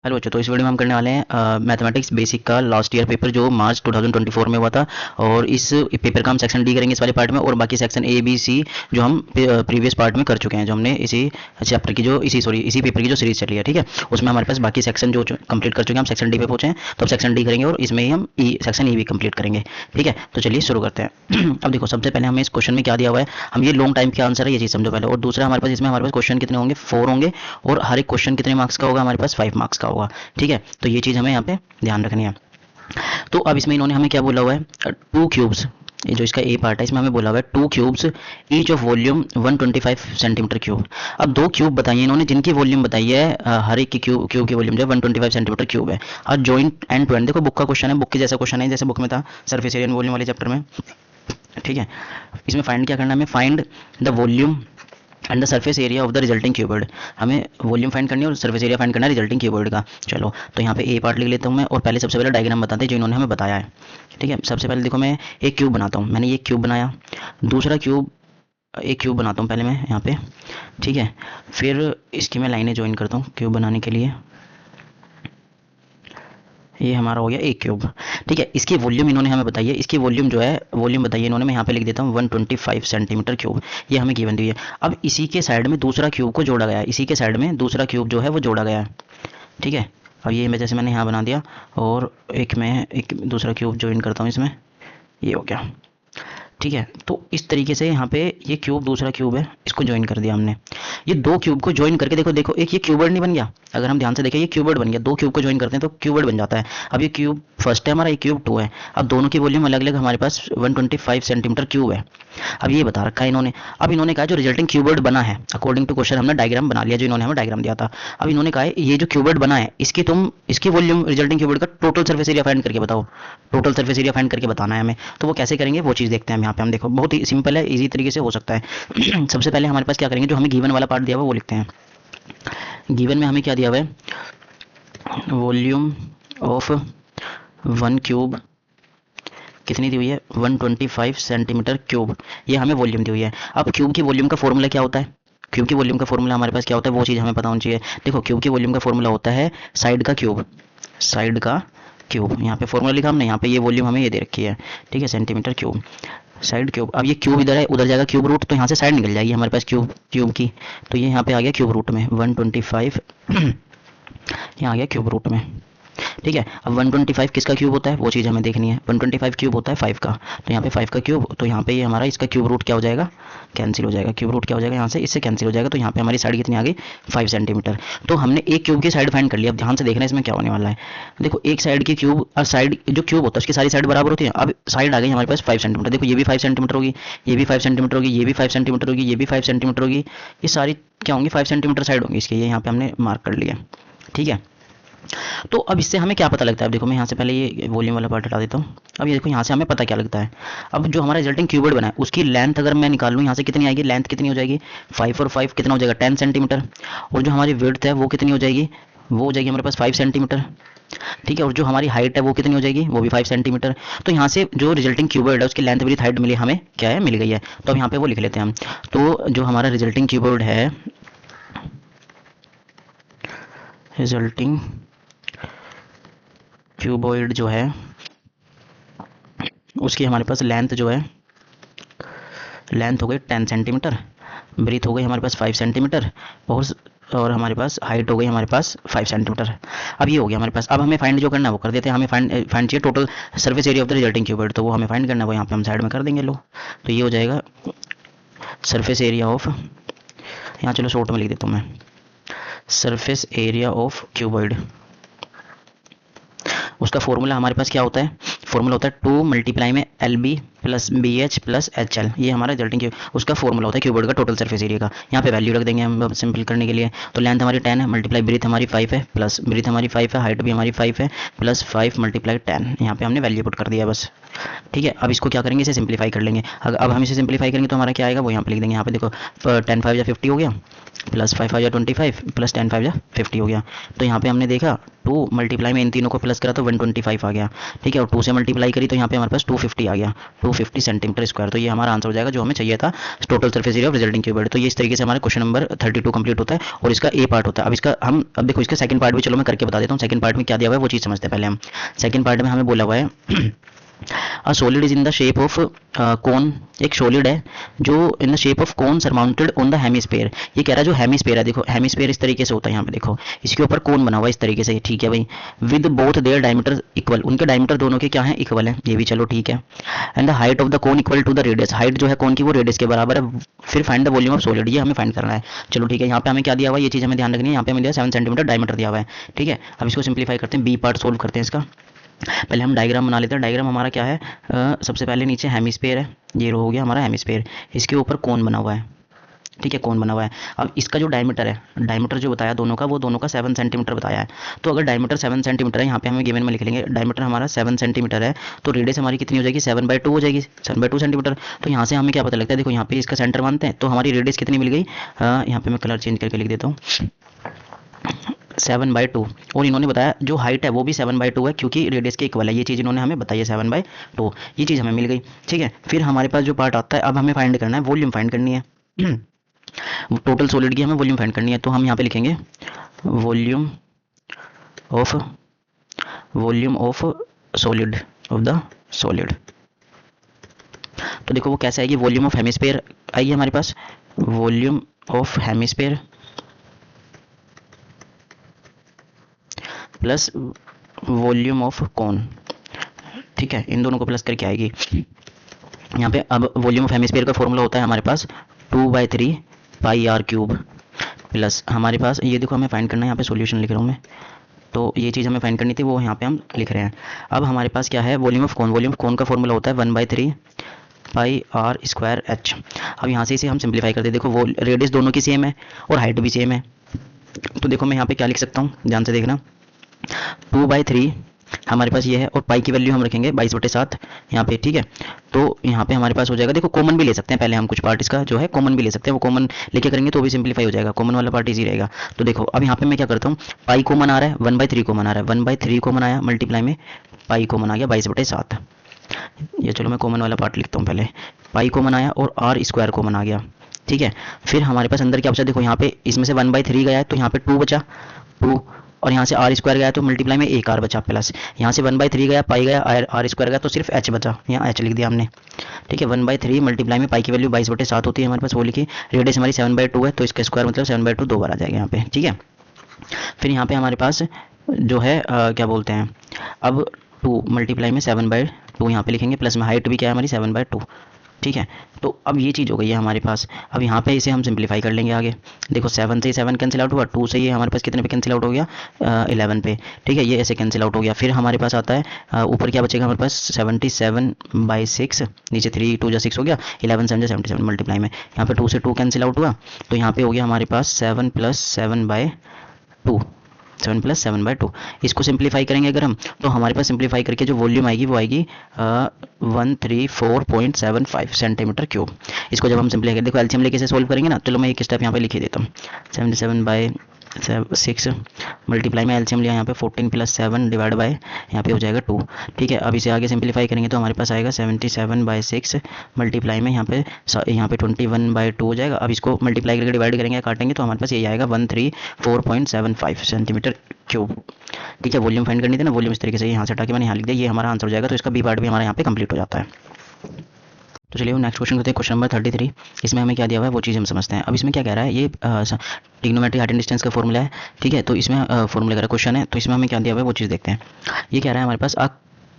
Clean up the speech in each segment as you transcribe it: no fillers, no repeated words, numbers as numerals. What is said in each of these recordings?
Hello बच्चों, तो इस वीडियो में हम करने वाले हैं मैथमेटिक्स बेसिक का लास्ट ईयर पेपर जो मार्च 2024 में हुआ था। और इस पेपर का हम सेक्शन डी करेंगे इस वाले पार्ट में, और बाकी सेक्शन ए बी सी जो हम प्रीवियस पार्ट में कर चुके हैं, जो हमने इसी चैप्टर की जो इसी पेपर की जो सीरीज चली है, ठीक है। उसमें हमारे पास बाकी सेक्शन जो कंप्लीट कर चुके हैं, हम सेक्शन डी पे पहुंचे हैं, तो अब सेक्शन डी करेंगे और इसमें ही हम सेक्शन ई भी कंप्लीट करेंगे, ठीक है। तो चलिए शुरू करते हैं। अब देखो, सबसे पहले हमें इस क्वेश्चन में क्या दिया हुआ है, हम ये लॉन्ग टाइम का आंसर है, ये चीज़ समझो पहले। और दूसरा हमारे पास इसमें हमारे पास क्वेश्चन कितने होंगे, 4 होंगे, और हर एक क्वेश्चन कितने मार्क्स का होगा, हमारे पास 5 मार्क्स का होगा, ठीक है। तो ये चीज़ हमें यहाँ पे ध्यान रखनी है। तो अब इसमें इन्होंने हमें क्या बोला हुआ है, टू क्यूब्स, ये जो इसका ए पार्ट है इसमें हमें बोला हुआ है to cubes each of volume 125 centimetre cube. अब दो क्यूब बताइए इन्होंने जिनकी वॉल्यूम बताई है, हर एक की क्यूब की वॉल्यूम जो है 125 सेंटीमीटर क्यूब है। और जॉइंट एंड टू एंड, देखो बुक का क्वेश्चन है, बुक के जैसा क्वेश्चन है जैसे बुक में था सरफेस एरिया वॉल्यूम वाले चैप्टर में, ठीक है। इसमें फाइंड क्या करना है हमें, find the volume and the surface area of the resulting cuboid. हमें वॉल्यूम फाइंड करनी है और सरफेस एरिया फाइंड करना है रिजल्टिंग क्यूबॉइड का। चलो, तो यहाँ पे ए पार्ट लिख लेता हूँ मैं, और पहले सबसे पहले डायग्राम बताते हैं जो इन्होंने हमें बताया है, ठीक है। सबसे पहले देखो, मैं एक क्यूब बनाता हूँ, मैंने ये क्यूब बनाया, दूसरा क्यूब, एक क्यूब बनाता हूँ पहले मैं यहाँ पे, ठीक है। फिर इसकी मैं लाइनें ज्वाइन करता हूँ क्यूब बनाने के लिए, ये हमारा हो गया एक क्यूब, ठीक है। इसकी वॉल्यूम इन्होंने हमें बताई है, इसकी वॉल्यूम जो है, वॉल्यूम बताइए इन्होंने, मैं यहाँ पे लिख देता हूँ 125 सेंटीमीटर क्यूब, ये हमें गिवन दी है। अब इसी के साइड में दूसरा क्यूब को जोड़ा गया है, इसी के साइड में दूसरा क्यूब जो है वो जोड़ा गया है, ठीक है। अब ये मैं जैसे मैंने यहाँ बना दिया, और एक दूसरा क्यूब ज्वाइन करता हूँ इसमें, ये हो गया, ठीक है। तो इस तरीके से यहाँ पे ये क्यूब, दूसरा क्यूब है, इसको ज्वाइन कर दिया हमने। ये दो क्यूब को ज्वाइन करके देखो देखो, एक ये क्यूबर्ड नहीं बन गया, अगर हम ध्यान से देखें ये क्यूबर्ड बन गया, दो क्यूब को ज्वाइन करते हैं तो क्यूबर्ड बन जाता है। अब ये क्यूब फर्स्ट है हमारा, ये क्यूब 2 है। अब दोनों की वॉल्यूम अलग अलग, हमारे पास 125 सेंटीमीटर क्यूब है। अब ये बता रखा है इन्होंने, अब इन्होंने कहा जो रिजल्टिंग क्यूबर्ड बना है, अकॉर्डिंग टू क्वेश्चन हमने डायग्राम बना लिया जो इन्होंने हमें डायग्राम दिया था। अब इन्होंने कहा है ये जो क्यूबर्ड बना है इसकी वॉल्यूम रिजल्टिंग क्यूबर्ड का टोटल सर्फेस एरिया फाइंड करके बताओ, टोटल सर्फेस एरिया फाइंड करके बताना है हमें। तो वो कैसे करेंगे वो चीज़ देखते हैं हम यहाँ पे। हम देखो बहुत ही सिंपल है, इजी तरीके से हो सकता है। सबसे पहले हमारे पास क्या करेंगे, जो हमें गिवन वाला पार्ट दिया हुआ वो लिखते हैं। गिवन में हमें क्या दिया हुआ है, वॉल्यूम ऑफ वन क्यूब कितनी दी हुई है, 125 सेंटीमीटर क्यूब, ये हमें वॉल्यूम दी हुई है। अब क्यूब की वॉल्यूम का फॉर्मूला क्या होता है, क्यूब की वॉल्यूम का फॉर्मूला हमारे पास क्या होता है वो चीज़ हमें पता होनी चाहिए। देखो, क्यूब की वॉल्यूम का फॉर्मूला होता है साइड का क्यूब, साइड का क्यूब, यहाँ पे फॉर्मूला लिखा हमने, यहाँ पे ये वॉल्यूम हमें ये दे रखी है, ठीक है, सेंटीमीटर क्यूब, साइड क्यूब। अब ये क्यूब इधर है, उधर जाएगा क्यूब रूट, तो यहाँ से साइड निकल जाएगी हमारे पास क्यूब की, तो ये यहाँ पे आ गया क्यूब रूट में 125, यहाँ आ गया क्यूब रूट में, ठीक है। अब 125 किसका क्यूब होता है वो चीज़ हमें देखनी है, 125 क्यूब होता है 5 का, तो यहाँ पे 5 का क्यूब, तो यहाँ पे ये हमारा इसका क्यूब रूट क्या हो जाएगा, कैंसिल हो जाएगा, क्यूब रूट क्या हो जाएगा यहाँ से, इससे कैंसिल हो जाएगा, तो यहाँ पे हमारी साइड कितनी आ गई 5 सेंटीमीटर। तो हमने एक क्यूब की साइड फाइंड कर लिया। अब ध्यान से देखना इसमें क्या होने वाला है, देखो एक साइड की क्यूब और साइड जो क्यूब होता है उसकी सारी साइड बराबर होती है। अब साइड आ गई हमारे पास 5 सेंटीमीटर, देखो ये भी 5 सेंटीमीटर होगी, ये भी 5 सेंटीमीटर होगी, ये भी 5 सेंटीमीटर होगी, ये भी 5 सेंटीमीटर होगी, ये सारी क्या होंगी 5 सेंटीमीटर साइड होंगी इसके, ये यहाँ पे हमने मार्क कर लिया, ठीक है। तो अब इससे हमें क्या पता लगता है, अब देखो मैं यहाँ से पहले ये वॉल्यूम वाला पार्ट हटा देता हूँ। अब ये देखो यहाँ से हमें पता क्या लगता है, अब जो हमारा रिजल्टिंग क्यूबॉइड बना है उसकी लेंथ अगर मैं निकाल लूँ यहाँ से कितनी आएगी, लेंथ कितनी हो जाएगी 5 और 5 कितना हो जाएगा 10 सेंटीमीटर, और जो हमारी विड्थ है वो कितनी हो जाएगी, वो हो जाएगी हमारे पास 5 सेंटीमीटर, ठीक है। और जो हमारी हाइट है वो कितनी हो जाएगी, वो भी 5 सेंटीमीटर। तो यहाँ से जो रिजल्टिंग क्यूबॉइड है उसकी लेंथ विड्थ हाइट मिली हमें, क्या है, मिल गई है। तो अब यहाँ पे वो लिख लेते हैं हम। तो जो हमारा रिजल्टिंग क्यूबॉइड है, रिजल्टिंग क्यूबॉइड जो है उसकी हमारे पास लेंथ जो है, लेंथ हो गई 10 सेंटीमीटर, ब्रीथ हो गई हमारे पास 5 सेंटीमीटर, और हमारे पास हाइट हो गई हमारे पास 5 सेंटीमीटर। अब ये हो गया हमारे पास। अब हमें फाइंड जो करना है वो कर देते हैं, हमें फाइंड चाहिए total surface area of the resulting cuboid, तो वो हमें फाइंड करना है, वो यहाँ पे हम साइड में कर देंगे। लो, तो ये हो जाएगा सरफेस एरिया ऑफ, यहाँ चलो शॉर्ट में लिख देता हूँ मैं, सरफेस एरिया ऑफ क्यूबॉइड। उसका फॉर्मूला हमारे पास क्या होता है, फॉर्मूला होता है 2 मल्टीप्लाई में L B plus B H plus H L, ये हमारा रिजल्टिंग क्यूब, उसका फॉर्मूला होता है क्यूबॉइड का टोटल सरफेस एरिया का। यहाँ पे वैल्यू रख देंगे हम सिंपल करने के लिए। तो लेंथ हमारी 10 है, मल्टीप्लाई ब्रीथ हमारी 5 है, प्लस ब्रीथ हमारी 5 है, हाइट भी हमारी 5 है, प्लस 5 मल्टीप्लाई 10, यहाँ पे हमने वैल्यू पुट कर दिया बस, ठीक है। अब इसको क्या करेंगे, इसे सिंप्लीफाई कर लेंगे। अब हम इसे सिंप्लीफाई करेंगे तो हमारा क्या आएगा वो यहाँ पे लिख देंगे। यहाँ पे देखो 10 5 या 50 हो गया, प्लस 5 5 या 25, प्लस 10 5 या 50 हो गया। तो यहाँ पे हमने देखा 2 मल्टीप्लाई में इन तीनों को प्लस करा तो 125 आ गया, ठीक है। और 2 से मल्टीप्लाई करी तो यहाँ पे हमारे पास 250 आ गया, 250 सेंटीमीटर स्क्वायर। तो ये हमारा आंसर हो जाएगा जो हमें चाहिए था, total surface area of resulting cube head. तो ये इस तरीके से हमारा क्वेश्चन नंबर 32 कंप्लीट होता है और इसका ए पार्ट होता है। अब इसका हम अब देखो इसका सेकंड पार्ट भी चलो मैं करके बता देता हूँ। सेकंड पार्ट में क्या दिया हुआ है वो चीज़ समझते हैं पहले हम। सेकंड पार्ट में हमें बोला हुआ है a solid is in the shape of cone, एक सॉलिड है जो in the shape of cone surmounted on the hemisphere. ये कह रहा है जो हेमिस्फीयर है, देखो हेमिस्फीयर इस तरीके से होता है, यहाँ पे देखो इसके ऊपर कोन बना हुआ है इस तरीके से, ठीक है भाई। With both their diameter equal, उनके डायमीटर दोनों के क्या है, इक्वल है, ये भी चलो ठीक है। And the height of the cone equal to the radius, height जो है कोन की वो रेडियस के बराबर है। फिर find the volume of solid, ये हमें फाइंड करना है। चलो ठीक है, यहाँ पे हमें क्या दिया हुआ है, ये चीज़ हमें ध्यान रखनी है। यहाँ पे हमें दिया 7 सेंटीमीटर डायमीटर दिया हुआ है, ठीक है। अब इसको सिंप्लीफाई करते हैं, बी पार्ट सोल्व करते हैं इसका। पहले हम डायग्राम बना लेते हैं। डायग्राम हमारा क्या है, सबसे पहले नीचे हेमिस्फीयर है, ये रो हो गया हमारा हेमिस्फीयर, इसके ऊपर कोन बना हुआ है, ठीक है, कोन बना हुआ है। अब इसका जो डायमीटर है, डायमीटर जो बताया दोनों का, वो दोनों का 7 सेंटीमीटर बताया है। तो अगर डायमीटर 7 सेंटीमीटर है, यहाँ पे हमें गिवन में लिख लेंगे डायमीटर हमारा 7 सेंटीमीटर है, तो रेडियस हमारी कितनी हो जाएगी, 7/2 हो जाएगी, 7/2 सेंटीमीटर। तो यहाँ से हमें क्या पता लगता है, देखो यहाँ पे इसका सेंटर मानते हैं, तो हमारी रेडियस कितनी मिल गई, यहाँ पे मैं कलर चेंज करके लिख देता हूँ, 7/2। और इन्होंने बताया जो हाइट है वो भी 7/2 है, क्योंकि रेडियस के इक्वल है, ये चीज़ इन्होंने हमें बताई है 7/2, ये चीज़ हमें मिल गई, ठीक है। फिर हमारे पास जो पार्ट आता है, अब हमें फाइंड करना है वॉल्यूम, फाइंड करनी है टोटल सॉलिड की हमें वॉल्यूम फाइंड करनी है। तो हम यहाँ पे लिखेंगे volume of solid of the solid. तो देखो वो कैसे आएगी, वॉल्यूम ऑफ हेमिस्फीयर आएगी हमारे पास, volume of hemisphere plus volume of cone, ठीक है, इन दोनों को प्लस करके आएगी यहाँ पे। अब वॉल्यूम ऑफ हेमिस्फीयर का फॉर्मूला होता है हमारे पास 2/3 पाई आर क्यूब, प्लस हमारे पास ये देखो हमें फाइंड करना है, यहाँ पे सॉल्यूशन लिख रहा हूँ मैं, तो ये चीज़ हमें फाइंड करनी थी, वो यहाँ पे हम लिख रहे हैं। अब हमारे पास क्या है, वॉल्यूम ऑफ कोन का फॉर्मूला होता है 1/3 पाई आर स्क्वायर एच। अब यहाँ से इसे हम सिंप्लीफाई करते हैं, देखो वो रेडियस दोनों की सेम है और हाइट भी सेम है, तो देखो मैं यहाँ पे क्या लिख सकता हूँ, ध्यान से देखना, 2/3 हमारे पास ये है और पाई की वैल्यू हम रखेंगे 22/7 यहाँ पे, ठीक है। तो यहाँ पे हमारे पास हो जाएगा, देखो कॉमन भी ले सकते हैं, पहले हम कुछ पार्ट इसका जो है कॉमन भी ले सकते हैं, वो कॉमन लेके करेंगे तो भी सिंप्लीफाई हो जाएगा, कॉमन वाला पार्ट इजी रहेगा। तो देखो अब यहाँ पे मैं क्या करता हूँ, पाई कॉमन आ रहा है, 1/3 कॉमन आ रहा है, 1/3 कॉमन आया, मल्टीप्लाई में पाई कॉमन आ गया 22/7। ये चलो मैं कॉमन वाला पार्ट लिखता हूँ पहले, पाई कॉमन आया और आर स्क्वायर कॉमन आ गया, ठीक है। फिर हमारे पास अंदर क्या बचा, देखो यहाँ पे इसमें से 1/3 गया है तो यहाँ पे 2 बचा, 2, और यहाँ से आर स्क्वायर गया तो मल्टीप्लाई में एक आर बचा, प्लस यहाँ से 1/3 गया, पाई गया, आर स्क्वायर गया तो सिर्फ एच बचा, यहाँ एच लिख दिया हमने, ठीक है। 1/3 मल्टीप्लाई में पाई की वैल्यू 22/7 होती है हमारे पास, वो लिखी। रेडियस हमारी 7/2 है, तो इसका स्क्वायर मतलब 7/2 दो बार आ जाएगा यहाँ पे, ठीक है। फिर यहाँ पे हमारे पास जो है क्या बोलते हैं, अब 2 मल्टीप्लाई में 7/2 यहाँ पे लिखेंगे, प्लस में हाइट भी क्या है हमारी 7/2, ठीक है। तो अब ये चीज़ हो गई है हमारे पास। अब यहाँ पे इसे हम सिंप्लीफाई कर लेंगे आगे, देखो 7 से 7 कैंसिल आउट हुआ, 2 से ये हमारे पास कितने पे कैंसिल आउट हो गया, 11 पे, ठीक है, ये ऐसे कैंसिल आउट हो गया। फिर हमारे पास आता है ऊपर क्या बचेगा हमारे पास 77/6, नीचे 3 2 6 हो गया, 11 7 77 मल्टीप्लाई में यहाँ पे 2 से 2 कैंसिल आउट हुआ, तो यहाँ पे हो गया हमारे पास 7 + 7/2, 7 + 7/2। इसको सिंप्लीफाई करेंगे अगर हम, तो हमारे पास सिंप्लीफाई करके जो वॉल्यूम आएगी वो आएगी 134.75 सेंटीमीटर क्यूब। इसको जब हम सिंप्लीफाई करें, देखो एलसीएम लेके इसे सोल्व करेंगे ना, चलो मैं एक स्टेप यहाँ पे लिख देता हूँ, 77/6 मल्टीप्लाई में एलसीएम लिया यहाँ पे 14 + 7 डिवाइड बाय यहाँ पे हो जाएगा 2, ठीक है। अब इसे आगे सिंप्लीफाई करेंगे तो हमारे पास आएगा 77/6 मल्टीप्लाई में यहाँ पे 21/2 हो जाएगा। अब इसको मल्टीप्लाई करके डिवाइड करेंगे, काटेंगे तो हमारे पास ये आएगा 134.75 सेंटीमीटर क्यूब, ठीक है। वॉल्यूम फाइंड करनी थी ना, वॉल्यूम इस तरीके से यहाँ से हटा के मैंने यहाँ लिख दिया, ये हमारा आंसर हो जाएगा। तो इसका बी पार्ट भी हमारा यहाँ पे कंप्लीट हो जाता है। तो चलिए नेक्स्ट क्वेश्चन करते हैं, क्वेश्चन नंबर 33। इसमें हमें क्या दिया हुआ है वो चीज़ हम समझते हैं। अब इसमें क्या कह रहा है, ये ट्रिग्नोमेट्री हाइट एंड डिस्टेंस का फॉर्मूला है, ठीक है। तो इसमें फॉर्मूला का क्वेश्चन है, तो इसमें हमें क्या दिया हुआ है वो चीज़ देखते हैं। ये कह रहा है हमारे पास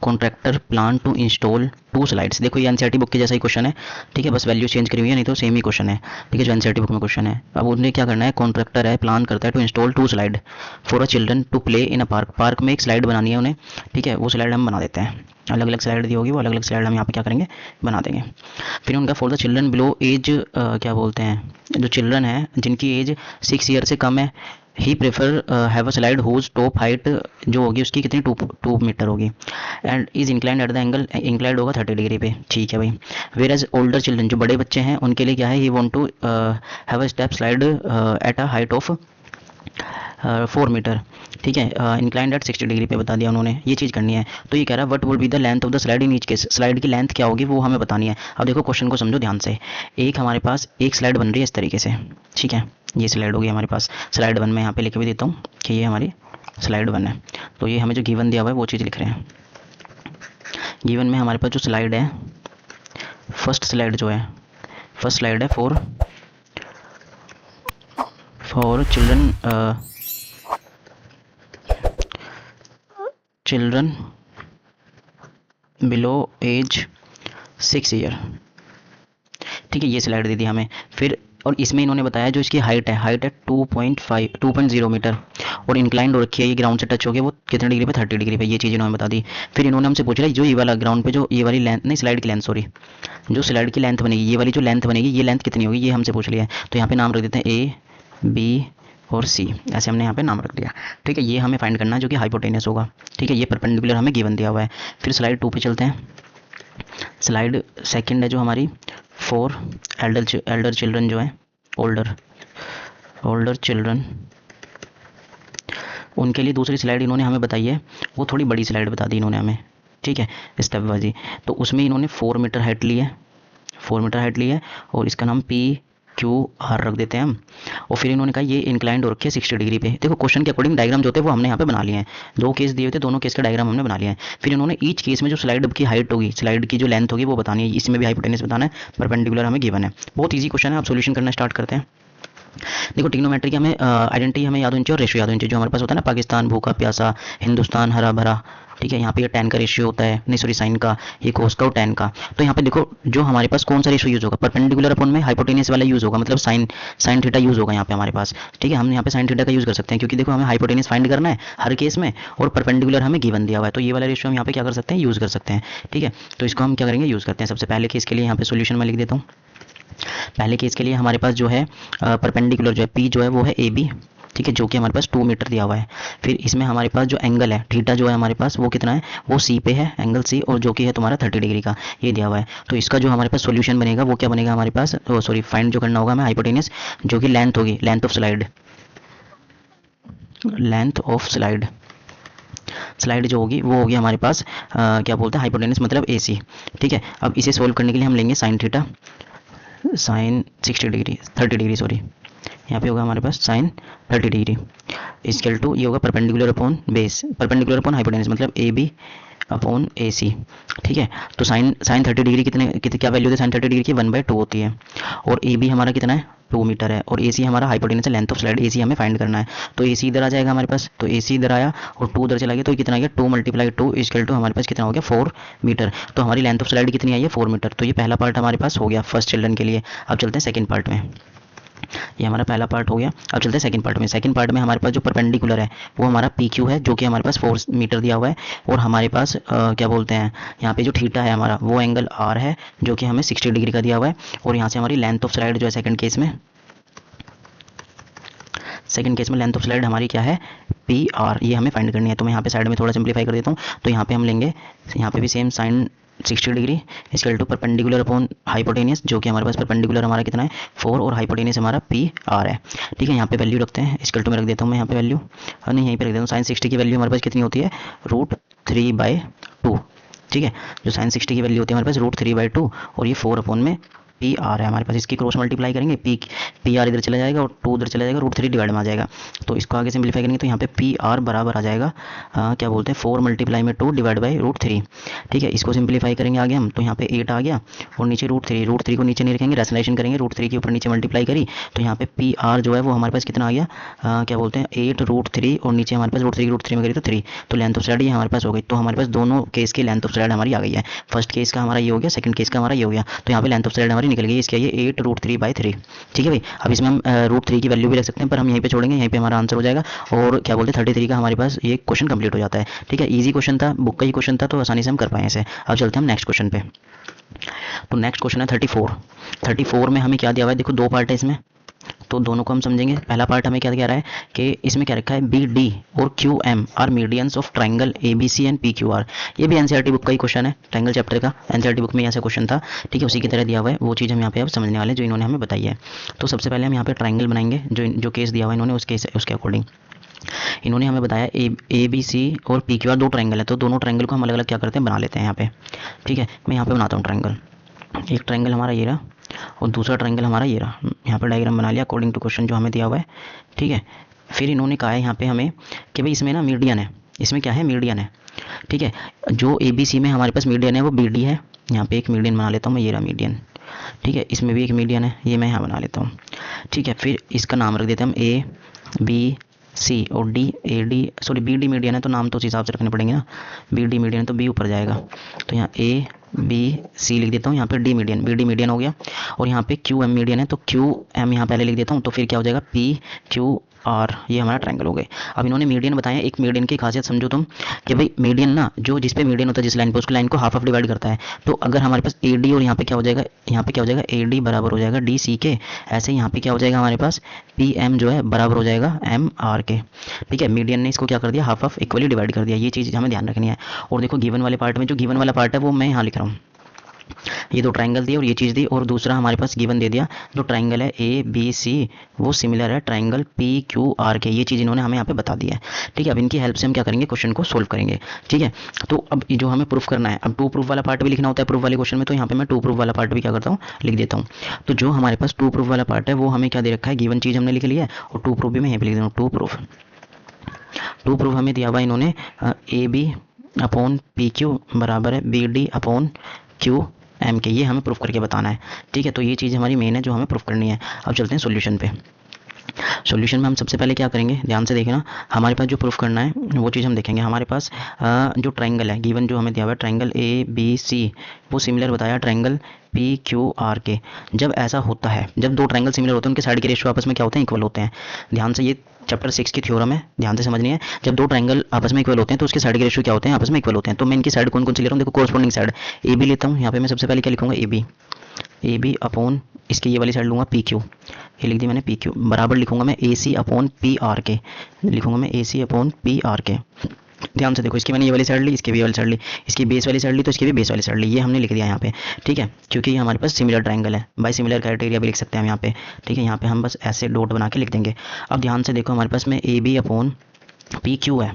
contractor plan to install 2 slides. देखो ये एनसीईआरटी बुक के जैसा ही क्वेश्चन है, ठीक है, बस वैल्यू चेंज करी हुई है, नहीं तो सेम ही क्वेश्चन है, ठीक है, जो एनसीईआरटी बुक में क्वेश्चन है। अब उन्हें क्या करना है, कॉन्ट्रैक्टर है, प्लान करता है to install 2 slide for a children to play in a park. Park में एक स्लाइड बनानी है उन्हें, ठीक है, वो स्लाइड हम बना देते हैं, अलग अलग स्लाइड दी होगी, वो अलग अलग स्लाइड हम यहाँ पे क्या करेंगे, बना देंगे। फिर उनका for the children below age, क्या बोलते हैं, जो चिल्ड्रन है जिनकी एज 6 ईयर से कम है, ही prefer have a slide whose top height जो होगी उसकी कितनी 2 मीटर होगी, and is inclined at the angle, inclined होगा 30 डिग्री पे, ठीक है भाई। वेयर एज ओल्डर चिल्ड्रन, जो बड़े बच्चे हैं उनके लिए क्या है, he want to have a step slide at a height of 4 metre, ठीक है, इंक्लाइंड एट 60 डिग्री पे बता दिया उन्होंने, ये चीज़ करनी है। तो ये कह रहा है what would be the length of the slide in each case, slide की लेंथ क्या होगी वो हमें बतानी है। अब देखो क्वेश्चन को समझो ध्यान से, एक हमारे पास एक स्लाइड बन रही है इस तरीके से, ठीक है, ये स्लाइड होगी हमारे पास, स्लाइड 1 में यहाँ पे लिख भी देता हूँ कि ये हमारी स्लाइड 1 है। तो ये हमें जो गिवन दिया हुआ है वो चीज़ लिख रहे हैं। गिवन में हमारे पास जो स्लाइड है, फर्स्ट स्लाइड जो है, फर्स्ट स्लाइड है for children below age 6 year, ठीक है, ये स्लाइड दे दी हमें। फिर और इसमें इन्होंने बताया जो इसकी हाइट है 2.0 मीटर, और इंक्लाइंड हो रखी है, ये ग्राउंड से टच हो गया, वो कितने डिग्री पे, 30 डिग्री पे, ये चीज़ इन्होंने बता दी। फिर इन्होंने हमसे पूछ रहा है जो ये वाला ग्राउंड पे जो ये वाली लेंथ, नहीं स्लाइड की लेंथ, सॉरी, जो स्लाइड की लेंथ बनेगी, ये वाली जो लेंथ बनेगी, ये लेंथ कितनी होगी, ये हमसे पूछ लिया है। तो यहाँ पे नाम रख देते हैं ए, बी और सी, ऐसे हमने यहाँ पे नाम रख दिया, ठीक है। ये हमें फाइंड करना है जो कि हाइपोटेनस होगा, ठीक है, ये परपेंडिकुलर हमें गिवन दिया हुआ है। फिर स्लाइड 2 पे चलते हैं। स्लाइड सेकंड है जो हमारी फॉर एल्डर चिल्ड्रन जो है, ओल्डर चिल्ड्रन, उनके लिए दूसरी स्लाइड इन्होंने हमें बताई है, वो थोड़ी बड़ी स्लाइड बता दी इन्होंने हमें, ठीक है, स्टेप वाइज। तो उसमें इन्होंने 4 मीटर हाइट ली है, 4 मीटर हाइट ली है, और इसका नाम पी क्यू आर रख देते हैं हम। और फिर इन्होंने कहा ये इंक्लाइंड हो रखी है 60 डिग्री पे। देखो क्वेश्चन के अकॉर्डिंग डायग्राम जो थे वो हमने यहाँ पे बना लिए हैं, 2 केस दिए हुए थे, दोनों केस का डायग्राम हमने बना लिया है। फिर इन्होंने ईच केस में जो स्लाइड की हाइट होगी, स्लाइड की जो लेंथ होगी वो बतानी है, इसमें भी हाइपोटेनस बताना है, परपेंडिकुलर हमें गिवन है। बहुत ईजी क्वेश्चन है, आप सोल्यूशन करना स्टार्ट करते हैं। देखो ट्रिग्नोमेट्री की हमें आइडेंटिटी हमें याद होनी चाहिए और रेशियो याद होनी चाहिए, जो हमारे पास होता है ना, पाकिस्तान भूखा प्यासा, हिंदुस्तान हरा भरा, ठीक है, यहाँ पे ये tan का रेशियो होता है, नहीं सॉरी साइन का, ये कोस का और tan का। तो यहाँ पे देखो जो हमारे पास कौन सा रेशियो यूज़ होगा, परपेंडिकुलर अपॉन में हाइपोटेनस वाला यूज़ होगा, मतलब साइन थीटा यूज़ होगा यहाँ पे हमारे पास, ठीक है। हम यहाँ पे साइन थीटा का यूज़ कर सकते हैं, क्योंकि देखो हमें हाइपोटेनस फाइंड करना है हर केस में, और परपेंडिकुलर हमें गिवन दिया हुआ है, तो ये वाला रेशियो हम यहाँ पे क्या कर सकते हैं, यूज़ कर सकते हैं, ठीक है। तो इसको हम क्या करेंगे, यूज़ करते हैं। सबसे पहले केस के लिए यहाँ पे सोल्यूशन में लिख देता हूँ। पहले केस के लिए हमारे पास जो है परपेंडिकुलर जो है पी जो है वो है ए बी, ठीक है, जो कि हमारे पास 2 मीटर दिया हुआ है। फिर इसमें हमारे पास जो एंगल है थीटा जो है हमारे पास वो कितना है, वो सी पे है, एंगल सी, और जो कि है तुम्हारा 30 डिग्री का, ये दिया हुआ है। तो इसका जो हमारे पास सॉल्यूशन बनेगा वो क्या बनेगा हमारे पास, सॉरी फाइंड जो करना होगा हमें हाइपोटेनस, जो कि लेंथ होगी, लेंथ ऑफ स्लाइड जो होगी वो होगी हमारे पास क्या बोलते हैं हाइपोटेनस मतलब ए सी, ठीक है। अब इसे सोल्व करने के लिए हम लेंगे sine theta, sine 30 degree sorry, यहाँ पे होगा हमारे पास साइन 30 डिग्री इक्वल टू, ये होगा perpendicular upon base, perpendicular upon hypotenuse मतलब ए बी अपॉन ए सी, ठीक है। तो साइन 30 डिग्री कितने क्या वैल्यू होती है साइन 30 डिग्री की, 1/2 होती है, और ए बी हमारा कितना है, 2 मीटर है, और ए सी हमारा हाइपोटेनस है, लेंथ ऑफ स्लाइड ए सी हमें फाइंड करना है। तो ए सी इधर आ जाएगा हमारे पास, तो ए सी इधर आया और 2 उधर चला गया, तो कितना आ गया 2 × 2 इक्वल टू हमारे पास कितना हो गया 4 मीटर। तो हमारी लेंथ ऑफ स्लाइड कितनी आई है 4 मीटर। तो ये पहला पार्ट हमारे पास हो गया फर्स्ट चिल्ड्रन के लिए। अब चलते हैं सेकंड पार्ट में, ये हमारा पहला पार्ट हो गया। अब चलते हैं सेकंड पार्ट में। सेकंड पार्ट में हमारे पास जो परपेंडिकुलर है वो हमारा पी क्यू है, जो कि हमारे पास 4 मीटर दिया हुआ है, और हमारे पास क्या बोलते हैं यहाँ पे जो थीटा है हमारा वो एंगल आर है, जो कि हमें 60 डिग्री का दिया हुआ है, और यहाँ से हमारी लेंथ ऑफ स्लाइड जो है सेकंड केस में लेंथ ऑफ स्लाइड हमारी क्या है पी आर, ये हमें फाइंड करनी है। तो मैं यहाँ पे साइड में थोड़ा सिंप्लीफाई कर देता हूँ। तो यहाँ पे हम लेंगे, यहाँ पे भी same sine 60 degree equal to perpendicular upon hypotenuse, जो कि हमारे पास परपेंडिकुलर हमारा कितना है 4, और हाइपोटेनियस हमारा पी आर है, ठीक है। यहाँ पे वैल्यू रखते हैं, इक्वल टू में रख देता हूँ मैं यहाँ पे वैल्यू, और नहीं यहीं पे रख देता हूँ। साइन 60 की वैल्यू हमारे पास कितनी होती है √3/2, ठीक है। जो साइन 60 की वैल्यू होती है हमारे पास √3/2, और ये 4 अपॉन में पी आर है हमारे पास। इसकी क्रॉस मल्टीप्लाई करेंगे, पी आर इधर चला जाएगा और 2 उधर चला जाएगा, √3 डिवाइड में आ जाएगा। तो इसको आगे सिंप्लीफाई करेंगे तो यहाँ पे पी आर बराबर आ जाएगा क्या बोलते हैं 4 × 2 डिवाइड बाई √3, ठीक है। इसको सिंप्लीफाई करेंगे आगे हम, तो यहाँ पे 8 आ गया, और नीचे √3 को नीचे नहीं रखेंगे, रेशनलाइजेशन करेंगे, √3 के ऊपर नीचे मल्टीप्लाई करी, तो यहाँ पे पी आर जो है वो हमारे पास कितना आ गया क्या बोलते हैं 8 √3, और नीचे हमारे पास √3 में करी तो 3, तो लेंथ ऑफ स्लाइड ये हमारे पास हो गई। तो हमारे पास दोनों केस की लेंथ ऑफ स्लाइड हमारी आ गई है। फर्स्ट केस का हमारा ये हो गया, सेकंड केस का हमारा ये हो गया। तो यहाँ पे लेंथ ऑफ स्लाइड हमारी निकल गई, इसका ये 8 √3/3, ठीक है भाई। अब इसमें हम √3 की वैल्यू भी रख सकते हैं, पर हम यहीं पे छोड़ेंगे, यहीं पे हमारा आंसर हो जाएगा, और क्या बोलते हैं 33 का हमारे पास ये क्वेश्चन कंप्लीट हो जाता है, ठीक है। इजी क्वेश्चन था, बुक का ही क्वेश्चन था, तो आसानी से हम कर पाए इसे। अब चलते हैं हम नेक्स्ट क्वेश्चन पे। तो नेक्स्ट क्वेश्चन है 34 में हमें क्या दिया हुआ है, देखो 2 पार्ट है इसमें। तो दोनों को हम समझेंगे। पहला पार्ट हमें क्या कह रहा है कि इसमें क्या रखा है, बी डी और Q M are medians of triangle A B C and P Q R. ये भी एनसीईआरटी बुक का ही क्वेश्चन है, ट्राइंगल चैप्टर का एनसीईआरटी बुक में ऐसा क्वेश्चन था, ठीक है, उसी की तरह दिया हुआ है। वो चीज़ हम यहाँ पे अब समझने वाले जो इन्होंने हमें बताई है। तो सबसे पहले हम यहाँ पे ट्राइंगल बनाएंगे, जो केस दिया हुआ है इन्होंने, उस केस उसके अकॉर्डिंग इन्होंने हमें बताया ए बी सी और पी क्यू आर दो ट्राइंगल है, तो दोनों ट्राइंगल को हम अलग अलग क्या करते हैं, बना लेते हैं यहाँ पे, ठीक है। मैं यहाँ पे बनाता हूँ ट्राइंगल, एक ट्राइंगल हमारा ये रहा और दूसरा ट्राइंगल हमारा ये रहा। यहाँ पर डायग्राम बना लिया अकॉर्डिंग टू क्वेश्चन जो हमें दिया हुआ है, ठीक है। फिर इन्होंने कहा है यहाँ पे हमें कि भाई इसमें ना मीडियन है, इसमें क्या है, मीडियन है, ठीक है। जो ए बी सी में हमारे पास मीडियन है वो बी डी है, यहाँ पे एक मीडियन बना लेता हूँ मैं, ये रहा मीडियन, ठीक है। इसमें भी एक मीडियन है, ये मैं यहाँ बना लेता हूँ, ठीक है। फिर इसका नाम रख देते हैं हम ए बी सी और D, A D sorry B D median है तो नाम तो उस हिसाब से रखने पड़ेंगे ना, बी डी मीडियन है तो बी ऊपर जाएगा, तो यहाँ ए बी सी लिख देता हूँ, यहाँ पे D median, B D median हो गया। और यहाँ पे क्यू एम मीडियन है तो क्यू एम यहाँ पहले लिख देता हूँ, तो फिर क्या हो जाएगा, पी क्यू आर, ये हमारा ट्रायंगल हो गए। अब इन्होंने मीडियन बताया, एक मीडियन की खासियत समझो तुम कि भाई मीडियन ना जो जिस पे मीडियन होता है जिस लाइन पे, उसको लाइन को हाफ ऑफ डिवाइड करता है। तो अगर हमारे पास ए डी और यहाँ पे क्या हो जाएगा, यहाँ पे क्या हो जाएगा, ए डी बराबर हो जाएगा डी सी के, ऐसे यहाँ पे क्या हो जाएगा हमारे पास पी एम जो है बराबर हो जाएगा एम आर के, ठीक है। मीडियन ने इसको क्या कर दिया, हाफ ऑफ इक्वली डिवाइड कर दिया, ये चीज़ हमें ध्यान रखनी है। और देखो गिवन वाले पार्ट में, जो गिवन वाला पार्ट है वो मैं यहाँ लिख रहा हूँ, ये दो ट्राइंगल दिए और ये चीज़ दी, और दूसरा हमारे पास गिवन दे दिया, जो ट्राइंगल है ए बी सी वो सिमिलर है ट्राइंगल पी क्यू आर के, ये चीज़ इन्होंने हमें यहाँ पे बता दी है, ठीक है। अब इनकी हेल्प से हम क्या करेंगे, क्वेश्चन को सोल्व करेंगे, ठीक है। तो अब जो हमें प्रूफ करना है, अब टू प्रूफ वाला पार्ट भी लिखना होता है प्रूफ वाले क्वेश्चन में, तो यहाँ पे मैं टू प्रूफ वाला पार्ट भी क्या करता हूँ, लिख देता हूँ। तो जो हमारे पास टू प्रूफ वाला पार्ट है वो हमें क्या दे रखा है, गिवन चीज़ हमने लिख लिया है, और टू प्रूफ भी मैं यहाँ पे लिख देता हूँ। टू प्रूफ हमें दिया हुआ इन्होंने A B upon P Q बराबर है B D upon Q M के, ये हमें प्रूफ करके बताना है, ठीक है। तो ये चीज़ हमारी मेन है जो हमें प्रूफ करनी है। अब चलते हैं सॉल्यूशन पे। सॉल्यूशन में हम सबसे पहले क्या करेंगे, ध्यान से देखना, हमारे पास जो प्रूफ करना है वो चीज़ हम देखेंगे। हमारे पास जो ट्राइंगल है गिवन जो हमें दिया हुआ है, ट्राइंगल ए बी सी वो सिमिलर बताया ट्राइंगल पी क्यू आर के। जब ऐसा होता है, जब दो ट्राइंगल सिमिलर होते हैं उनके साइड के रेशियो आपस में क्या होते हैं, इक्वल होते हैं। ध्यान से, ये चैप्टर 6 की थ्योरम है, ध्यान से समझनी है। जब दो ट्राइंगल आपस में इक्वल होते हैं तो उसके साइड के रेशियो क्या होते हैं, आपस में इक्वल होते हैं। तो मैं इनकी साइड कौन कौन सी ले रहा हूँ, देखो कोरस्पॉन्डिंग साइड ए बी लेता हूँ, यहाँ पे मैं सबसे पहले क्या लिखूंगा, ए बी अपॉन इसकी ये वाली साइड लूँगा पी क्यू, ये लिख दी मैंने पी क्यू, बराबर लिखूंगा मैं ए सी अपॉन पी आर के, लिखूंगा मैं ए सी अपॉन पी आर के। ध्यान से देखो, इसकी मैंने ये वाली साइड ली, इसकी भी वाली साइड ली, इसकी बेस वाली साइड ली तो इसकी भी बेस वाली साइड ली, ये हमने लिख दिया यहाँ पे, ठीक है। क्योंकि ये हमारे पास सिमिलर ट्राइंगल है, बाय सिमिलर क्राइटेरिया भी लिख सकते हैं हम यहाँ पे, ठीक है। यहाँ पे हम बस ऐसे डॉट बना के लिख देंगे। अब ध्यान से देखो, हमारे पास में A B upon P Q है।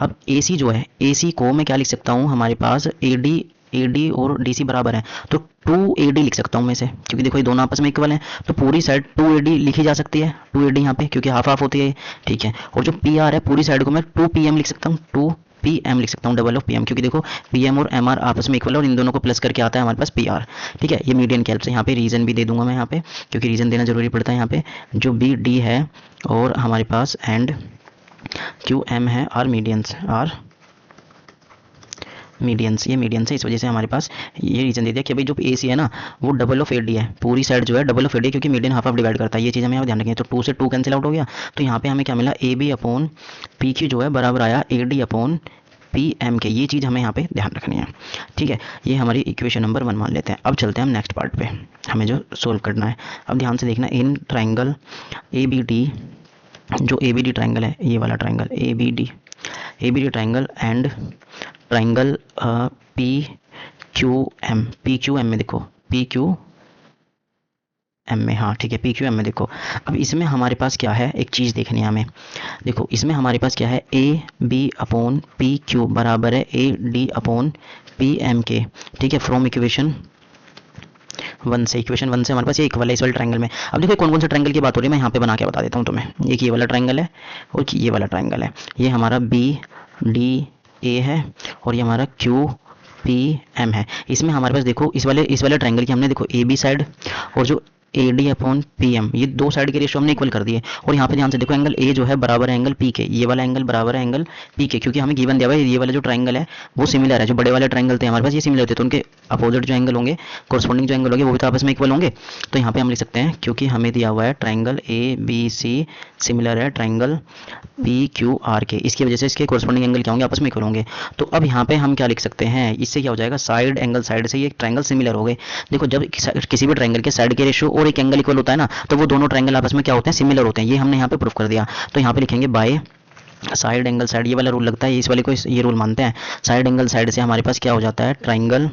अब ए सी जो है, ए सी को मैं क्या लिख सकता हूँ, हमारे पास ए डी और डी सी बराबर है तो 2AD लिख सकता हूँ मैं इसे, क्योंकि देखो ये दोनों आपस में इक्वल हैं तो पूरी साइड 2AD लिखी जा सकती है, 2AD यहाँ पे क्योंकि हाफ हाफ होती है, ठीक है। और जो PR है पूरी साइड को मैं 2PM लिख सकता हूँ, 2PM लिख सकता हूँ, डबल ऑफ PM, क्योंकि देखो PM और MR आपस में इक्वल है और इन दोनों को प्लस करके आता है हमारे पास PR, ठीक है। ये मीडियन की हेल्प से यहाँ पे रीजन भी दे दूंगा मैं यहाँ पे, क्योंकि रीजन देना जरूरी पड़ता है यहाँ पे। जो BD है और हमारे पास एंड QM है आर मीडियंस, ये मीडियंस है, इस वजह से हमारे पास ये रीजन दे दिया कि भाई जो AC है ना वो डबल ऑफ AD है, पूरी साइड जो है डबल ऑफ AD है, क्योंकि मीडियन हाफ हाफ डिवाइड करता है, ये चीज़ हमें यहाँ ध्यान रखेंगे। तो 2 से 2 कैंसिल आउट हो गया, तो यहाँ पे हमें क्या मिला, AB अपॉन PQ जो है बराबर आया AD अपॉन PM के, ये चीज़ हमें यहाँ पे ध्यान रखनी है, ठीक है। ये हमारी इक्वेशन नंबर 1 मान लेते हैं। अब चलते हैं हम नेक्स्ट पार्ट पे, हमें जो सोल्व करना है। अब ध्यान से देखना, इन ट्राइंगल ABD, जो ABD ट्राइंगल है, ये वाला triangle ABD triangle and triangle PQM में देखो, PQM में, हाँ ठीक है, PQM में देखो। अब इसमें हमारे पास क्या है, एक चीज़ देखनी है हमें, देखो इसमें हमारे पास क्या है, AB अपॉन PQ बराबर है AD अपॉन PM के, ठीक है। फ्रॉम इक्वेशन 1 से, हमारे पास ये इक्वल है इस वाले ट्राइंगल में। अब देखो कौन कौन से ट्राइंगल की बात हो रही है, मैं यहाँ पे बना के बता देता हूँ तुम्हें। एक ये वाला ट्राइंगल है और ये वाला ट्राइंगल है, ये हमारा BDA है और ये हमारा QPM है। इसमें हमारे पास देखो इस वाले ट्राइंगल की हमने देखो AB साइड और जो AD अपॉन PM, ये दो साइड के रेशियो हमने इक्वल कर दिए। और यहाँ पे ध्यान से देखो, एंगल A जो है बराबर है एंगल P के, ये वाला एंगल बराबर है एंगल P के, क्योंकि हमें गिवन दिया हुआ है ये वाला जो ट्राइंगल है वो सिमिलर है, जो बड़े वाले ट्राइंगल थे हमारे पास ये सिमिलर थे, तो उनके अपोजिट जो एंगल होंगे, कोरस्पॉन्डिंग जो एंगल होंगे वो भी तो आपस में इक्वल होंगे। तो यहाँ पे हम लिख सकते हैं, क्योंकि हमें दिया हुआ है ट्राइंगल ABC सिमिलर है ट्राइंगल PQR के, इसकी वजह से इसके कोरस्पॉन्डिंग एंगल क्या होंगे, आपस में इक्वल होंगे। तो अब यहाँ पे हम क्या लिख सकते हैं, इससे क्या हो जाएगा, साइड एंगल साइड से ये ट्राइंगल सिमिलर हो गए। देखो जब किसी भी ट्राइंगल के साइड के रेशियो और एक एंगल इक्वल होता है ना, तो वो दोनों ट्रायंगल आपस में क्या होते हैं, सिमिलर होते हैं। ये हमने यहाँ पे प्रूफ कर दिया। तो यहाँ पे लिखेंगे बाय साइड एंगल साइड, ये वाला रूल लगता है, इस वाले को ये रूल मानते हैं। साइड एंगल साइड से हमारे पास क्या हो जाता है, ट्राइंगल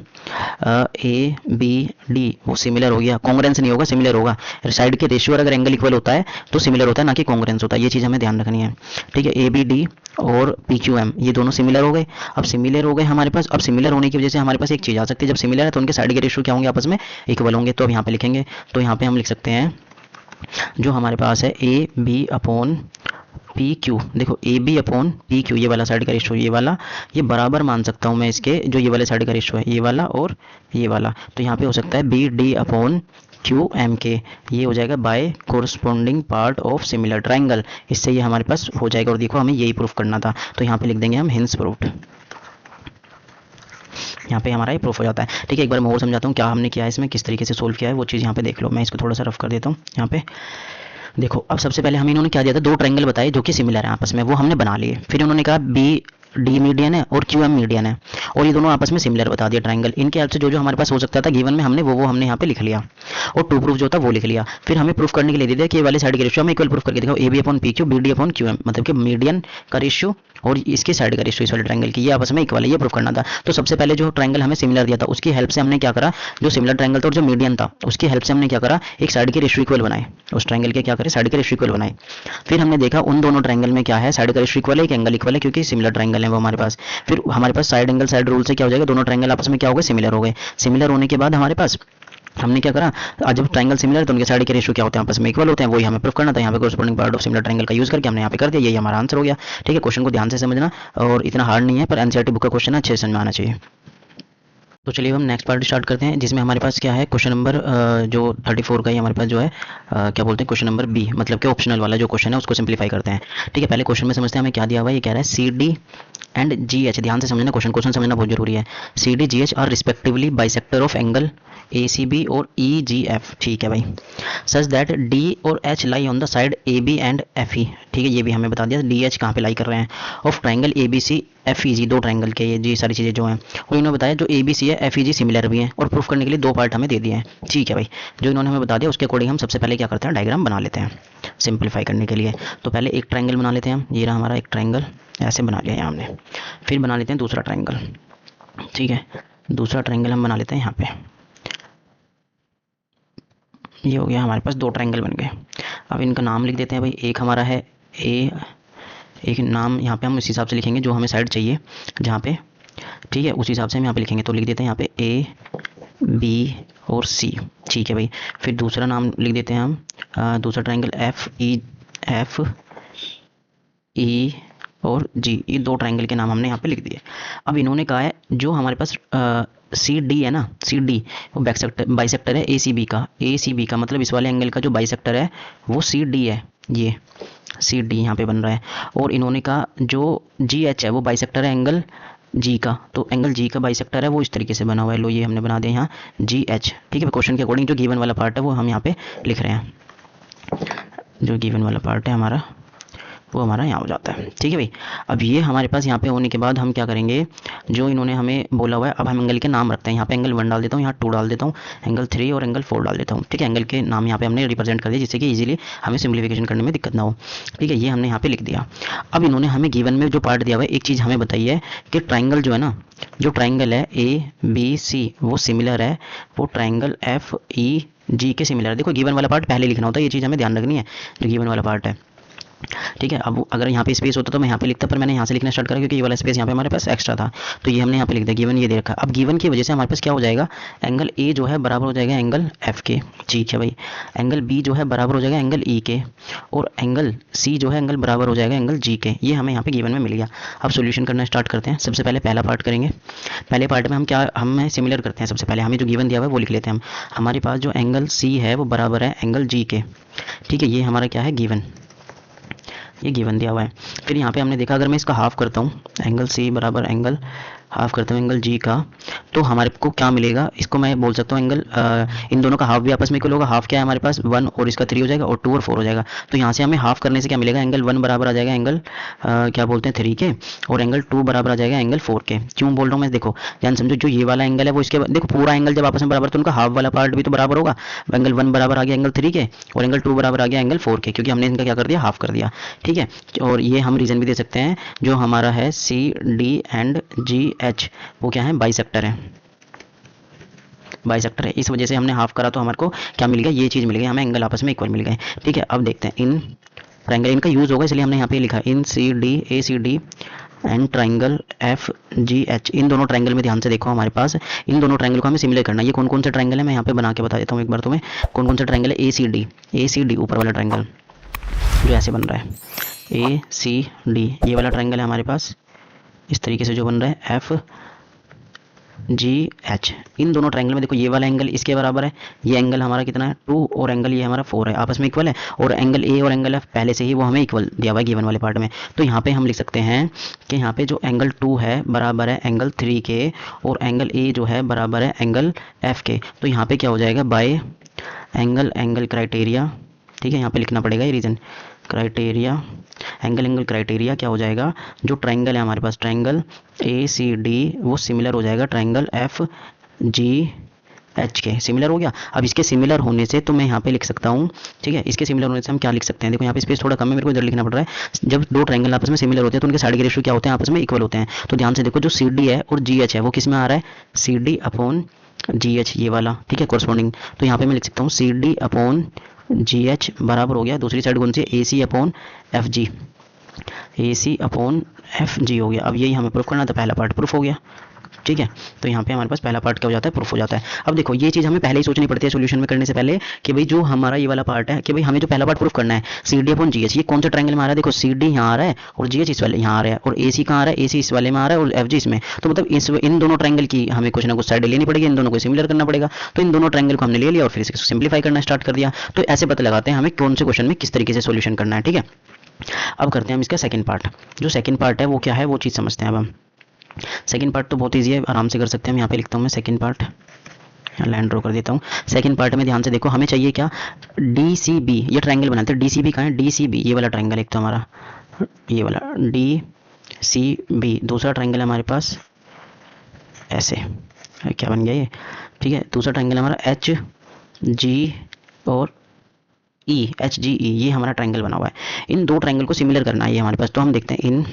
ए बी डी वो सिमिलर हो गया, कॉन्ग्रुएंस नहीं होगा, सिमिलर होगा। साइड के रेशियो अगर एंगल इक्वल होता है तो सिमिलर होता है, ना कि कॉन्ग्रुएंस होता है। ये चीज़ हमें ध्यान रखनी है, ठीक है। ए बी डी और पी क्यू एम ये दोनों सिमिलर हो गए। अब सिमिलर हो गए हमारे पास, अब सिमिलर होने की वजह से हमारे पास एक चीज़ आ सकती है, जब सिमिलर है तो उनके साइड के रेशियो क्या होंगे, आपस में इक्वल होंगे। तो अब यहाँ पे लिखेंगे, तो यहाँ पे हम लिख सकते हैं जो हमारे पास है A B upon P Q, देखो A B upon P Q, ये वाला साइड का रेशियो, ये वाला, ये बराबर मान सकता हूँ मैं इसके, जो ये वाले साइड का रेशियो है ये वाला और ये वाला। तो यहाँ पे हो सकता है B D upon Q M के, ये हो जाएगा by corresponding part of similar triangle. इससे ये हमारे पास हो जाएगा। और देखो हमें यही प्रूफ करना था, तो यहाँ पे लिख देंगे हम हिंस प्रूफ्ड। यहाँ पे हमारा ये प्रूफ हो जाता है, ठीक है। एक बार मैं और समझाता हूँ क्या हमने किया है इसमें, किस तरीके से सोल्व किया है, वो चीज़ यहाँ पे देख लो। मैं इसको थोड़ा सा रफ कर देता हूँ यहाँ पे। देखो अब सबसे पहले हमें इन्होंने क्या दिया था, दो ट्रायंगल बताए जो कि सिमिलर है आपस में, वो हमने बना लिए। फिर उन्होंने कहा बी डी मीडियन है और क्यू एम मीडियन है, और ये दोनों आपस में सिमिलर बता दिया ट्रायंगल। इनके हेल्प से जो जो हमारे पास हो सकता था गिवन में, हमने वो हमने यहाँ पे लिख लिया, और टू प्रूफ जो था वो लिख लिया। फिर हमें प्रूफ करने के लिए दे दिया कि ये वाले साइड के रेशियो हमें इक्वल प्रूफ करके दिखाओ, A B upon P Q B D upon Q M, मतलब कि मीडियन का रेशियो और इसके साइड का रेशियो इस वाले ट्रायंगल की, ये आपस में इक्वल है, ये प्रूफ करना था। तो सबसे पहले जो ट्रायंगल हमें सिमिलर दिया था उसकी हेल्प से हमने क्या करा, जो सिमिलर ट्रायंगल था और जो मीडियन था उसकी हेल्प से हमने क्या करा, एक साइड के रेशियो इक्वल बनाए, उस ट्रायंगल के क्या करें, साइड के रेशियो इक्वल बनाए। फिर हमने देखा उन दोनों ट्रायंगल में क्या है, साइड का रेशियो इक्वल है, एक एंगल इक्वल है, क्योंकि सिमिलर ट्रायंगल है वो हमारे पास। फिर हमारे पास साइड एंगल साइड रूल से क्या हो जाएगा, दोनों ट्रायंगल आपस में क्या हो गए, सिमिलर हो गए। सिमिलर होने के बाद हमारे पास हमने क्या करा, आज जब ट्रायंगल सिमिलर है तो उनके साइड के रेशियो क्या होते हैं, आपस में इक्वल होते हैं, वही हमें प्रूफ करना था। यहाँ पे corresponding part of similar triangle का यूज करके हमने यहाँ पे कर दिया, यही हमारा आंसर हो गया, ठीक है। क्वेश्चन को ध्यान से समझना, और इतना हार्ड नहीं है, पर एनसीईआरटी बुक का क्वेश्चन अच्छे से समझ में आना चाहिए। तो चलिए हम नेक्स्ट पार्ट स्टार्ट करते हैं, जिसमें हमारे पास क्या है, क्वेश्चन नंबर जो 34 का ही हमारे पास जो है क्या बोलते हैं, क्वेश्चन नंबर बी, मतलब कि ऑप्शनल वाला जो क्वेश्चन है उसको सिंप्लीफाई करते हैं, ठीक है। पहले क्वेश्चन में समझते हैं हमें क्या दिया हुआ है। ये कह रहा है C D and G H, ध्यान से समझना, क्वेश्चन समझना बहुत जरूरी है। C D G H are respectively bisector of angle A C B और ई जी एफ, ठीक है भाई। सच दैट डी और H lie on the side A B and F E, ठीक है, ये भी हमें बता दिया डी एच कहाँ पे लाई कर रहे हैं, of triangle A B C F E G, दो ट्राइंगल के ये सारी चीज़ें जो हैं। और इन्होंने बताया जो ए बी सी है एफ ई जी सिमिलर भी हैं, और प्रूफ करने के लिए दो पार्ट हमें दे दिए हैं, ठीक है भाई। जो इन्होंने हमें बता दिया उसके अकॉर्डिंग हम सबसे पहले क्या करते हैं, डायग्राम बना लेते हैं सिंप्लीफाई करने के लिए। तो पहले एक ट्राइंगल बना लेते हैं हम, ये रहा हमारा एक ट्राइंगल, ऐसे बना लिया यहाँ हमने। फिर बना लेते हैं दूसरा ट्राइंगल, ठीक है, दूसरा ट्राइंगल हम बना लेते हैं यहाँ पे। ये हो गया हमारे पास, दो ट्रायंगल बन गए। अब इनका नाम लिख देते हैं भाई, एक हमारा है ए, एक नाम यहाँ पे हम इस हिसाब से लिखेंगे जो हमें साइड चाहिए जहाँ पे, ठीक है, उस हिसाब से हम यहाँ पे लिखेंगे। तो लिख देते हैं यहाँ पे ए बी और सी, ठीक है भाई। फिर दूसरा नाम लिख देते हैं हम, दूसरा ट्रायंगल एफ ई और जी, ये दो ट्रायंगल के नाम हमने यहाँ पे लिख दिए। अब इन्होंने कहा है जो हमारे पास सी डी है ना, सी डी वो बाइसेक्टर है ए सी बी का, मतलब इस वाले एंगल का जो बाइसेक्टर है वो सी डी है, ये सी डी यहाँ पे बन रहा है। और इन्होंने कहा जो जी एच है वो बाइसेक्टर है एंगल जी का, तो एंगल जी का बाइसेक्टर है वो इस तरीके से बना हुआ है, लो ये हमने बना दिया यहाँ जी एच, ठीक है। क्वेश्चन के अकॉर्डिंग जो गिवन वाला पार्ट है वो हम यहाँ पे लिख रहे हैं, जो गिवन वाला पार्ट है हमारा वो हमारा यहाँ हो जाता है, ठीक है भाई। अब ये हमारे पास यहाँ पे होने के बाद हम क्या करेंगे, जो इन्होंने हमें बोला हुआ है, अब हम एंगल के नाम रखते हैं। यहाँ पे एंगल 1 डाल देता हूँ, यहाँ 2 डाल देता हूँ, एंगल 3 और एंगल 4 डाल देता हूँ, ठीक है। एंगल के नाम यहाँ पे हमने रिप्रेजेंट कर दिया, जिससे कि इजीली हमें सिम्प्लीफिकेशन करने में दिक्कत ना हो, ठीक है। ये हमने यहाँ पे लिख दिया। अब इन्होंने हमें गिवन में जो पार्ट दिया हुआ है, एक चीज़ हमें बताई है कि ट्राइंगल जो है ना, जो ट्राइंगल है ए बी सी वो सिमिलर है, वो ट्राइंगल एफ ई जी के सिमिलर है। देखो गिवन वाला पार्ट पहले लिखना होता है, ये चीज़ हमें ध्यान रखनी है, जो गिवन वाला पार्ट है, ठीक है। अब अगर यहाँ पे स्पेस होता तो मैं यहाँ पे लिखता, पर मैंने यहाँ से लिखना स्टार्ट करा क्योंकि ये वाला स्पेस यहाँ पे हमारे पास एक्स्ट्रा था, तो ये हमने यहाँ पे लिख दिया, गिवन ये दे रखा। अब गिवन की वजह से हमारे पास क्या हो जाएगा, एंगल ए जो है बराबर हो जाएगा एंगल एफ के, ठीक है भाई। एंगल बी जो है बराबर हो जाएगा एंगल ई के, और एंगल सी जो है एंगल बराबर हो जाएगा एंगल जी के। ये हमें यहाँ पे गिवन में मिल गया। अब सोल्यूशन करना स्टार्ट करते हैं। सबसे पहले पहला पार्ट करेंगे। पहले पार्ट में हम क्या, हम सिमिलर करते हैं। सबसे पहले हमें जो गिवन दिया हुआ है वो लिख लेते हैं हम। हमारे पास जो एंगल सी है वो बराबर है एंगल जी के, ठीक है। ये हमारा क्या है, गिवन, ये गिवन दिया हुआ है। फिर यहाँ पे हमने देखा अगर मैं इसका हाफ करता हूँ, एंगल सी बराबर एंगल हाफ करते हैं एंगल जी का, तो हमारे को क्या मिलेगा, इसको मैं बोल सकता हूँ एंगल इन दोनों का हाफ भी आपस में इक्वल होगा। हाफ क्या है हमारे पास 1 और इसका 3 हो जाएगा और 2 और 4 हो जाएगा। तो यहाँ से हमें हाफ करने से क्या मिलेगा, एंगल 1 बराबर आ जाएगा एंगल क्या बोलते हैं 3 के, और एंगल 2 बराबर आ जाएगा एंगल 4 के। क्यों बोल रहा हूँ मैं, देखो ध्यान समझो, जो ये वाला एंगल है वो इसके देखो पूरा एंगल जब आपस में बराबर तो उनका हाफ वाला पार्ट भी तो बराबर होगा। एंगल 1 बराबर आ गया एंगल 3 के और एंगल 2 बराबर आ गया एंगल 4 के, क्योंकि हमने इनका क्या कर दिया, हाफ कर दिया। ठीक है, और ये हम रीजन भी दे सकते हैं, जो हमारा है C D and G H वो क्या है, बाइसेक्टर है, बाइसेक्टर है। इस वजह से हमने हाफ करा तो हमारे को क्या मिल गया, ये चीज़ मिल गई, हमें एंगल आपस में इक्वल मिल गए। ठीक है, अब देखते हैं इन ट्राइंगल, इनका यूज़ होगा इसलिए हमने यहाँ पे लिखा in C D A C D and triangle F G H. इन दोनों ट्राइंगल में ध्यान से देखो, हमारे पास इन दोनों ट्राइंगल को हमें सिमिलर करना है। ये कौन कौन से ट्राइंगल है मैं यहाँ पे बना के बता देता हूँ एक बार तुम्हें, कौन कौन से ट्राइंगल है। ए सी डी ऊपर वाला ट्राइंगल जो ऐसे बन रहा है, ए सी डी ये वाला ट्राइंगल है हमारे पास इस तरीके से जो बन रहा है, एफ जी एच। इन दोनों ट्राइंगल में देखो ये वाला एंगल इसके बराबर है, ये एंगल हमारा कितना है 2 और एंगल ये हमारा 4 है, आपस में इक्वल है। और एंगल ए और एंगल एफ पहले से ही वो हमें इक्वल दिया हुआ है गिवन वाले पार्ट में। तो यहाँ पे हम लिख सकते हैं कि यहाँ पे जो एंगल 2 है बराबर है एंगल 3 के, और एंगल ए जो है बराबर है एंगल एफ के। तो यहाँ पे क्या हो जाएगा, बाय एंगल क्राइटेरिया। ठीक है, यहाँ पे लिखना पड़ेगा ये रीजन, क्राइटेरिया एंगल क्राइटेरिया क्या हो जाएगा, जो ट्राइंगल है हमारे पास ट्राइंगल ए सी डी वो सिमिलर हो जाएगा ट्राइंगल एफ जी एच के, सिमिलर हो गया। अब इसके सिमिलर होने से तो मैं यहाँ पे लिख सकता हूँ, ठीक है, इसके सिमिलर होने से हम क्या लिख सकते हैं, देखो यहाँ पे स्पेस थोड़ा कम है, मेरे को इधर लिखना पड़ रहा है। जब दो ट्राइंगल आपस में सिमिलर होते हैं तो उनके साइड के रेशियो क्या होते हैं, आपस में इक्वल होते हैं। तो ध्यान से देखो, जो सी डी है और जी एच है वो किस में आ रहा है, C D upon G H ये वाला, ठीक है, कोरस्पॉन्डिंग। तो यहाँ पे मैं लिख सकता हूँ C D upon G H बराबर हो गया, दूसरी साइड कौन सी है, A C upon F G, A C upon F G हो गया। अब यही हमें प्रूफ करना था, पहला पार्ट प्रूफ हो गया। ठीक है, तो यहाँ पे हमारे पास पहला पार्ट क्या हो जाता है, प्रूफ हो जाता है। अब देखो ये चीज़ हमें पहले ही सोचनी पड़ती है सॉल्यूशन में करने से पहले, कि भाई जो हमारा ये वाला पार्ट है, कि भाई हमें जो पहला पार्ट प्रूफ करना है C D upon G H, ये कौन सा ट्रायंगल में आ रहा है, देखो सी डी यहाँ आ रहा है और जी एच इस वाले यहाँ आ रहा है, और ए सी कहाँ आ रहा है, ए सी इस वाले में आ रहा है और एफ जी इसमें। तो मतलब इन दोनों ट्रायंगल की हमें कुछ ना कुछ साइड लेनी पड़ेगी, इन दोनों को सिमिलर करना पड़ेगा। तो इन दोनों ट्रायंगल को हमने ले लिया और फिर इसको सिंप्लीफाई करना स्टार्ट कर दिया। तो ऐसे पता लगाते हैं हमें कौन से क्वेश्चन में किस तरीके से सोल्यूशन करना है। ठीक है, अब करते हैं हम इसका सेकंड पार्ट। जो सेकंड पार्ट है वो क्या है, वो चीज़ समझते हैं अब हम। सेकंड पार्ट तो बहुत ईजी है, आराम से कर सकते हैं हम। यहाँ पे लिखता हूँ मैं सेकंड पार्ट, लाइन ड्रॉ कर देता हूँ। सेकंड पार्ट में ध्यान से देखो, हमें चाहिए क्या, डी सी बी, ये ट्रायंगल बनाते हैं। डी सी बी कहाँ है, डी सी बी ये वाला ट्रायंगल, एक तो हमारा ये वाला डी सी बी, दूसरा ट्रायंगल है हमारे पास ऐसे, क्या बन गया ये, ठीक है। दूसरा ट्रायंगल हमारा एच जी और ई, एच जी ई, ये हमारा ट्रायंगल बना हुआ है। इन दो ट्रायंगल को सिमिलर करना है ये हमारे पास। तो हम देखते हैं in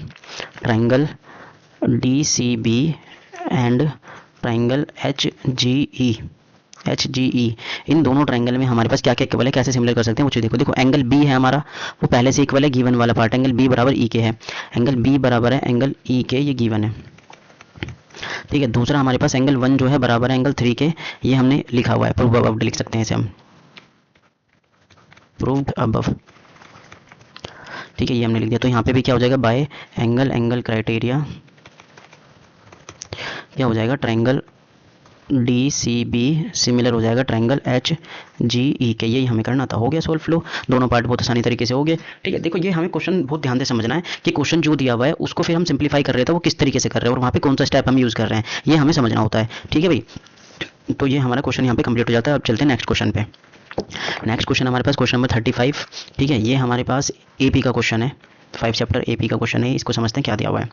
triangle D C B and triangle H G E, इन दोनों ट्रायंगल में हमारे पास क्या क्या इक्वल है, कैसे सिमिलर कर सकते हैं वो चीज़ देखो। देखो एंगल बी है हमारा, वो पहले से इक्वल है, गिवन वाला पार्ट एंगल बी बराबर ई के है, एंगल बी बराबर है एंगल ई के, ये गिवन है। ठीक है, दूसरा हमारे पास एंगल 1 जो है बराबर है एंगल 3 के, ये हमने लिखा हुआ है, प्रूव्ड अबव लिख सकते हैं इसे हम, प्रूव्ड अबव। ठीक है, ये हमने लिख दिया। तो यहाँ पे भी क्या हो जाएगा, बाय एंगल क्राइटेरिया क्या हो जाएगा, triangle D C B similar हो जाएगा ट्रायंगल एच जी ई के। यही हमें करना था, हो गया सोल्व फ्लो, दोनों पार्ट बहुत आसानी तरीके से हो गए। ठीक है, देखो ये हमें क्वेश्चन बहुत ध्यान से समझना है कि क्वेश्चन जो दिया हुआ है उसको फिर हम सिंप्लीफाई कर रहे थे वो किस तरीके से कर रहे हैं और वहाँ पे कौन सा स्टेप हम यूज़ कर रहे हैं, ये हमें समझना होता है। ठीक है भाई, तो ये हमारा क्वेश्चन यहाँ पे कंप्लीट हो जाता है। अब चलते हैं नेक्स्ट क्वेश्चन पे। नेक्स्ट क्वेश्चन हमारे पास क्वेश्चन नंबर 35। ठीक है, ये हमारे पास एपी का क्वेश्चन है, 5 चैप्टर एपी का क्वेश्चन है। इसको समझते हैं क्या दिया हुआ है।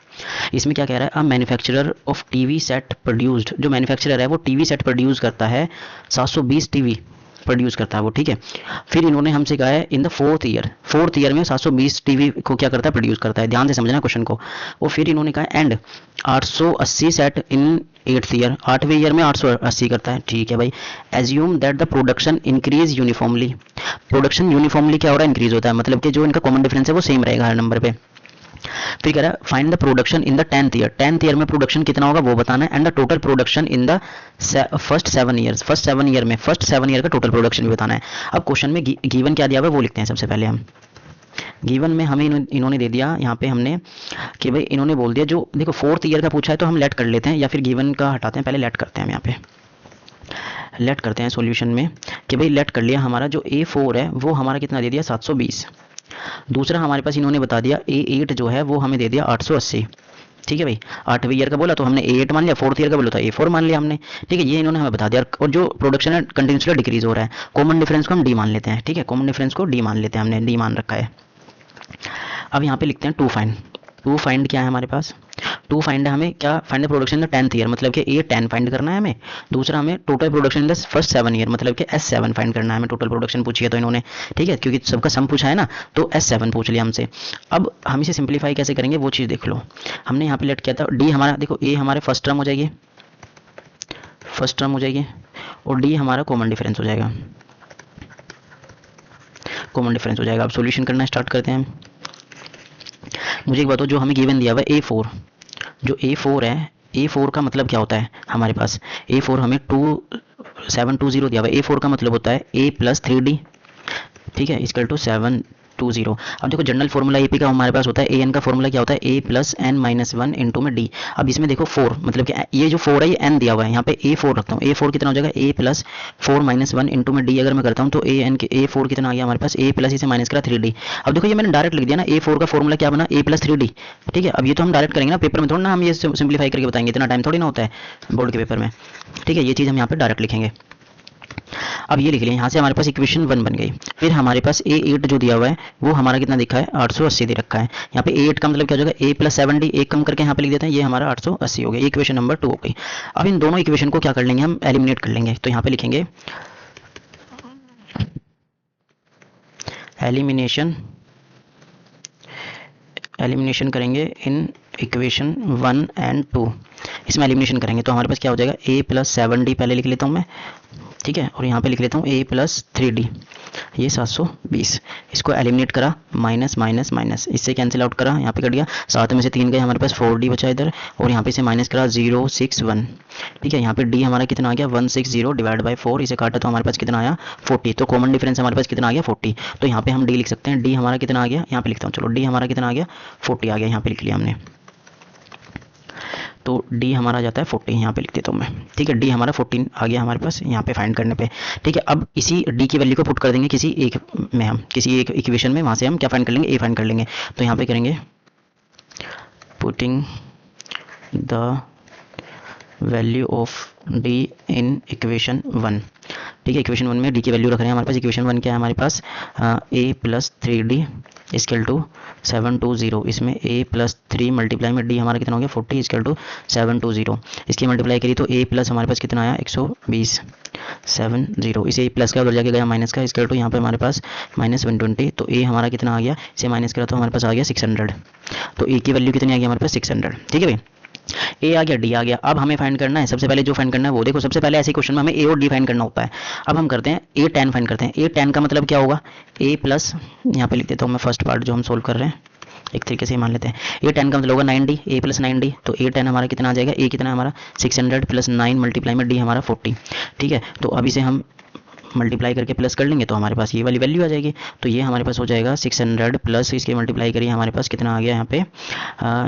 इसमें क्या कह रहा है, a manufacturer of TV set produced, जो मैन्युफैक्चरर है वो टीवी सेट प्रोड्यूस करता है, 720 टीवी प्रोड्यूस करता है वो। ठीक है, फिर इन्होंने हमसे कहा है इन द फोर्थ ईयर में 720 टीवी को क्या करता है, प्रोड्यूस करता है। ध्यान से समझना क्वेश्चन को। और फिर इन्होंने कहा and 880 set in 8th year, 8वें ईयर में 880 करता है। ठीक है भाई, assume that the production increase uniformly, production uniformly क्या हो रहा है, इंक्रीज होता है, मतलब कि जो इनका कॉमन डिफरेंस है वो सेम रहेगा हर नंबर पे। फिर कह रहा है find the production in the 10th year, 10th year में प्रोडक्शन कितना होगा वो बताना है, and the total production in the first 7 years, first 7 year में, फर्स्ट 7 ईयर का टोटल प्रोडक्शन भी बताना है। अब क्वेश्चन में गिवन क्या दिया हुआ है वो लिखते हैं सबसे पहले हम। गिवन में हमें इन्होंने दे दिया यहाँ पे हमने कि भाई इन्होंने बोल दिया, जो देखो 4th ईयर का पूछा है तो हम लेट कर लेते हैं, या फिर गिवन का हटाते हैं, पहले लेट करते हैं हम यहाँ पे, लेट करते हैं सॉल्यूशन में कि भाई लेट कर लिया। हमारा जो A4 है वो हमारा कितना दे दिया, 720। दूसरा हमारे पास इन्होंने बता दिया A8 जो है वो हमें दे दिया 880। ठीक है भाई, 8वीं ईयर का बोला तो हमने A8 मान लिया, 4th ईयर का बोला तो A4 मान लिया हमने। ठीक है, ये इन्होंने हमें बता दिया। और जो प्रोडक्शन है कंटिन्यूसली डिक्रीज हो रहा है, कॉमन डिफरेंस को हम D मान लेते हैं। ठीक है, कॉमन डिफरेंस को D मान लेते हैं, हमने D मान रखा है। अब यहाँ पे लिखते हैं टू फाइंड। टू फाइंड क्या है हमारे पास, टू फाइंड है हमें क्या, find the production in the 10th year, मतलब कि A10 फाइंड करना है हमें। दूसरा हमें total production in the first 7 year, मतलब कि S7 फाइंड करना है हमें। टोटल प्रोडक्शन पूछी है तो इन्होंने, ठीक है, क्योंकि सबका सम पूछा है ना, तो S7 पूछ लिया हमसे। अब हम इसे सिंप्लीफाई कैसे करेंगे वो चीज़ देख लो। हमने यहाँ पे लेट किया था D हमारा, देखो A हमारे फर्स्ट टर्म हो जाएगी, फर्स्ट टर्म हो जाएगी, और D हमारा कॉमन डिफरेंस हो जाएगा, कॉमन डिफरेंस हो जाएगा। अब सॉल्यूशन करना स्टार्ट करते हैं हम। मुझे एक बताओ, जो हमें गिवन दिया हुआ है A4, जो A4 है, A4 का मतलब क्या होता है हमारे पास, A4 हमें 2720 दिया हुआ है। A4 का मतलब होता है A प्लस 3D, ठीक है, इक्वल टू 720। अब देखो जनरल फॉर्मूला AP का हमारे पास होता है, AN का फॉर्मूला क्या होता है, A plus n minus 1 into में D। अब इसमें देखो 4, मतलब कि ये जो 4 है ये n दिया हुआ है, यहाँ पे A4 रखता हूँ। A4 कितना हो जाएगा, A प्लस 4 माइनस 1 इंटू में D अगर मैं करता हूँ तो A4 कितना आ गया हमारे पास, A प्लस इसे माइनस करा 3D। अब देखो ये मैंने डायरेक्ट लिख दिया ना, A4 का फॉर्मूला क्या बना, A प्लस 3D। ठीक है, अब ये तो हम डायरेक्ट करेंगे ना, पेपर में थोड़ा ना हम ये सिंप्लीफाई करके बताएंगे, इतना टाइम थोड़ी ना होता है बोर्ड के पेपर में। ठीक है, ये चीज़ हम यहाँ पे डायरेक्ट लिखेंगे। अब ये लिख लिया, यहाँ से हमारे पास इक्वेशन 1 बन गई। फिर हमारे पास A8 जो दिया हुआ है वो हमारा कितना दिखा है, 880 दे रखा है। यहाँ पे A8 का मतलब क्या हो जाएगा, A प्लस 7D, एक कम करके यहाँ पे लिख देते हैं, ये हमारा 880 हो गया। इक्वेशन नंबर 2 हो गई। अब इन दोनों इक्वेशन को क्या कर लेंगे, हम एलिमिनेट कर लेंगे। तो यहाँ पे लिखेंगे एलिमिनेशन, एलिमिनेशन करेंगे इन इक्वेशन 1 एंड 2। इसमें एलिमिनेशन करेंगे तो हमारे पास क्या हो जाएगा, A प्लस 7D पहले लिख लेता हूँ मैं, ठीक है, और यहाँ पे लिख लेता हूँ A प्लस 3D, ये 720। इसको एलिमिनेट करा, माइनस माइनस माइनस, इससे कैंसिल आउट करा, यहाँ पे कट गया, 7 में से 3 गए, हमारे पास 4D बचा इधर, और यहाँ पे से माइनस करा 061। ठीक है, यहाँ पे D हमारा कितना आ गया, 160 डिवाइड बाई 4, इसे काटा तो हमारे पास कितना आया 40। तो कॉमन डिफरेंस हमारे पास कितना आ गया 40। तो यहाँ पे हम D लिख सकते हैं, D हमारा कितना आ गया, यहाँ पे लिखता हूँ, चलो D हमारा कितना आ गया 40 आ गया, यहाँ पे लिख लिया हमने। तो D हमारा जाता है 40, यहाँ पे लिख देता हूँ मैं। ठीक है, D हमारा 14 आ गया हमारे पास यहाँ पे फाइंड करने पे। ठीक है, अब इसी D की वैल्यू को पुट कर देंगे किसी एक में, हम किसी एक इक्वेशन में, वहाँ से हम क्या फाइंड कर लेंगे, A फाइंड कर लेंगे। तो यहाँ पे करेंगे putting the value of D in equation 1। ठीक है, इक्वेशन 1 में D की वैल्यू रख रहे हैं हमारे पास। इक्वेशन 1 क्या है हमारे पास, A plus 3D equal to 720। इसमें A प्लस 3 मल्टीप्लाई में D हमारा कितना हो गया 40 इक्वल टू 720। इसकी मल्टीप्लाई करी तो A प्लस हमारे पास कितना आया 120 70। इसे प्लस का उधर जाके गया माइनस का, इक्वल टू यहाँ पे हमारे पास माइनस 120। तो A हमारा कितना आ गया, इसे माइनस करा तो हमारे पास आ गया 600। तो A की वैल्यू कितनी आ गई हमारे पास 600। ठीक है भाई, A आ गया, D आ गया। अब हमें फाइंड करना है, सबसे पहले जो फाइंड करना है वो देखो, सबसे पहले ऐसे क्वेश्चन में हमें A और D फाइंड करना होता है। अब हम करते हैं A10 फाइंड करते हैं। A10 का मतलब क्या होगा, A प्लस, यहाँ पे लिख देता हूँ मैं फर्स्ट पार्ट जो हम सोल्व कर रहे हैं, एक तरीके से मान लेते हैं। A10 का मतलब होगा 9D, A प्लस 9D। तो A10 हमारा कितना आ जाएगा, A कितना हमारा 600 प्लस 9 मल्टीप्लाई में D हमारा 40। ठीक है, तो अब इसे हम मल्टीप्लाई करके प्लस कर लेंगे तो हमारे पास ये वाली वैल्यू आ जाएगी। तो ये हमारे पास हो जाएगा 600 प्लस इसके मल्टीप्लाई करिए, हमारे पास कितना आ गया यहाँ पे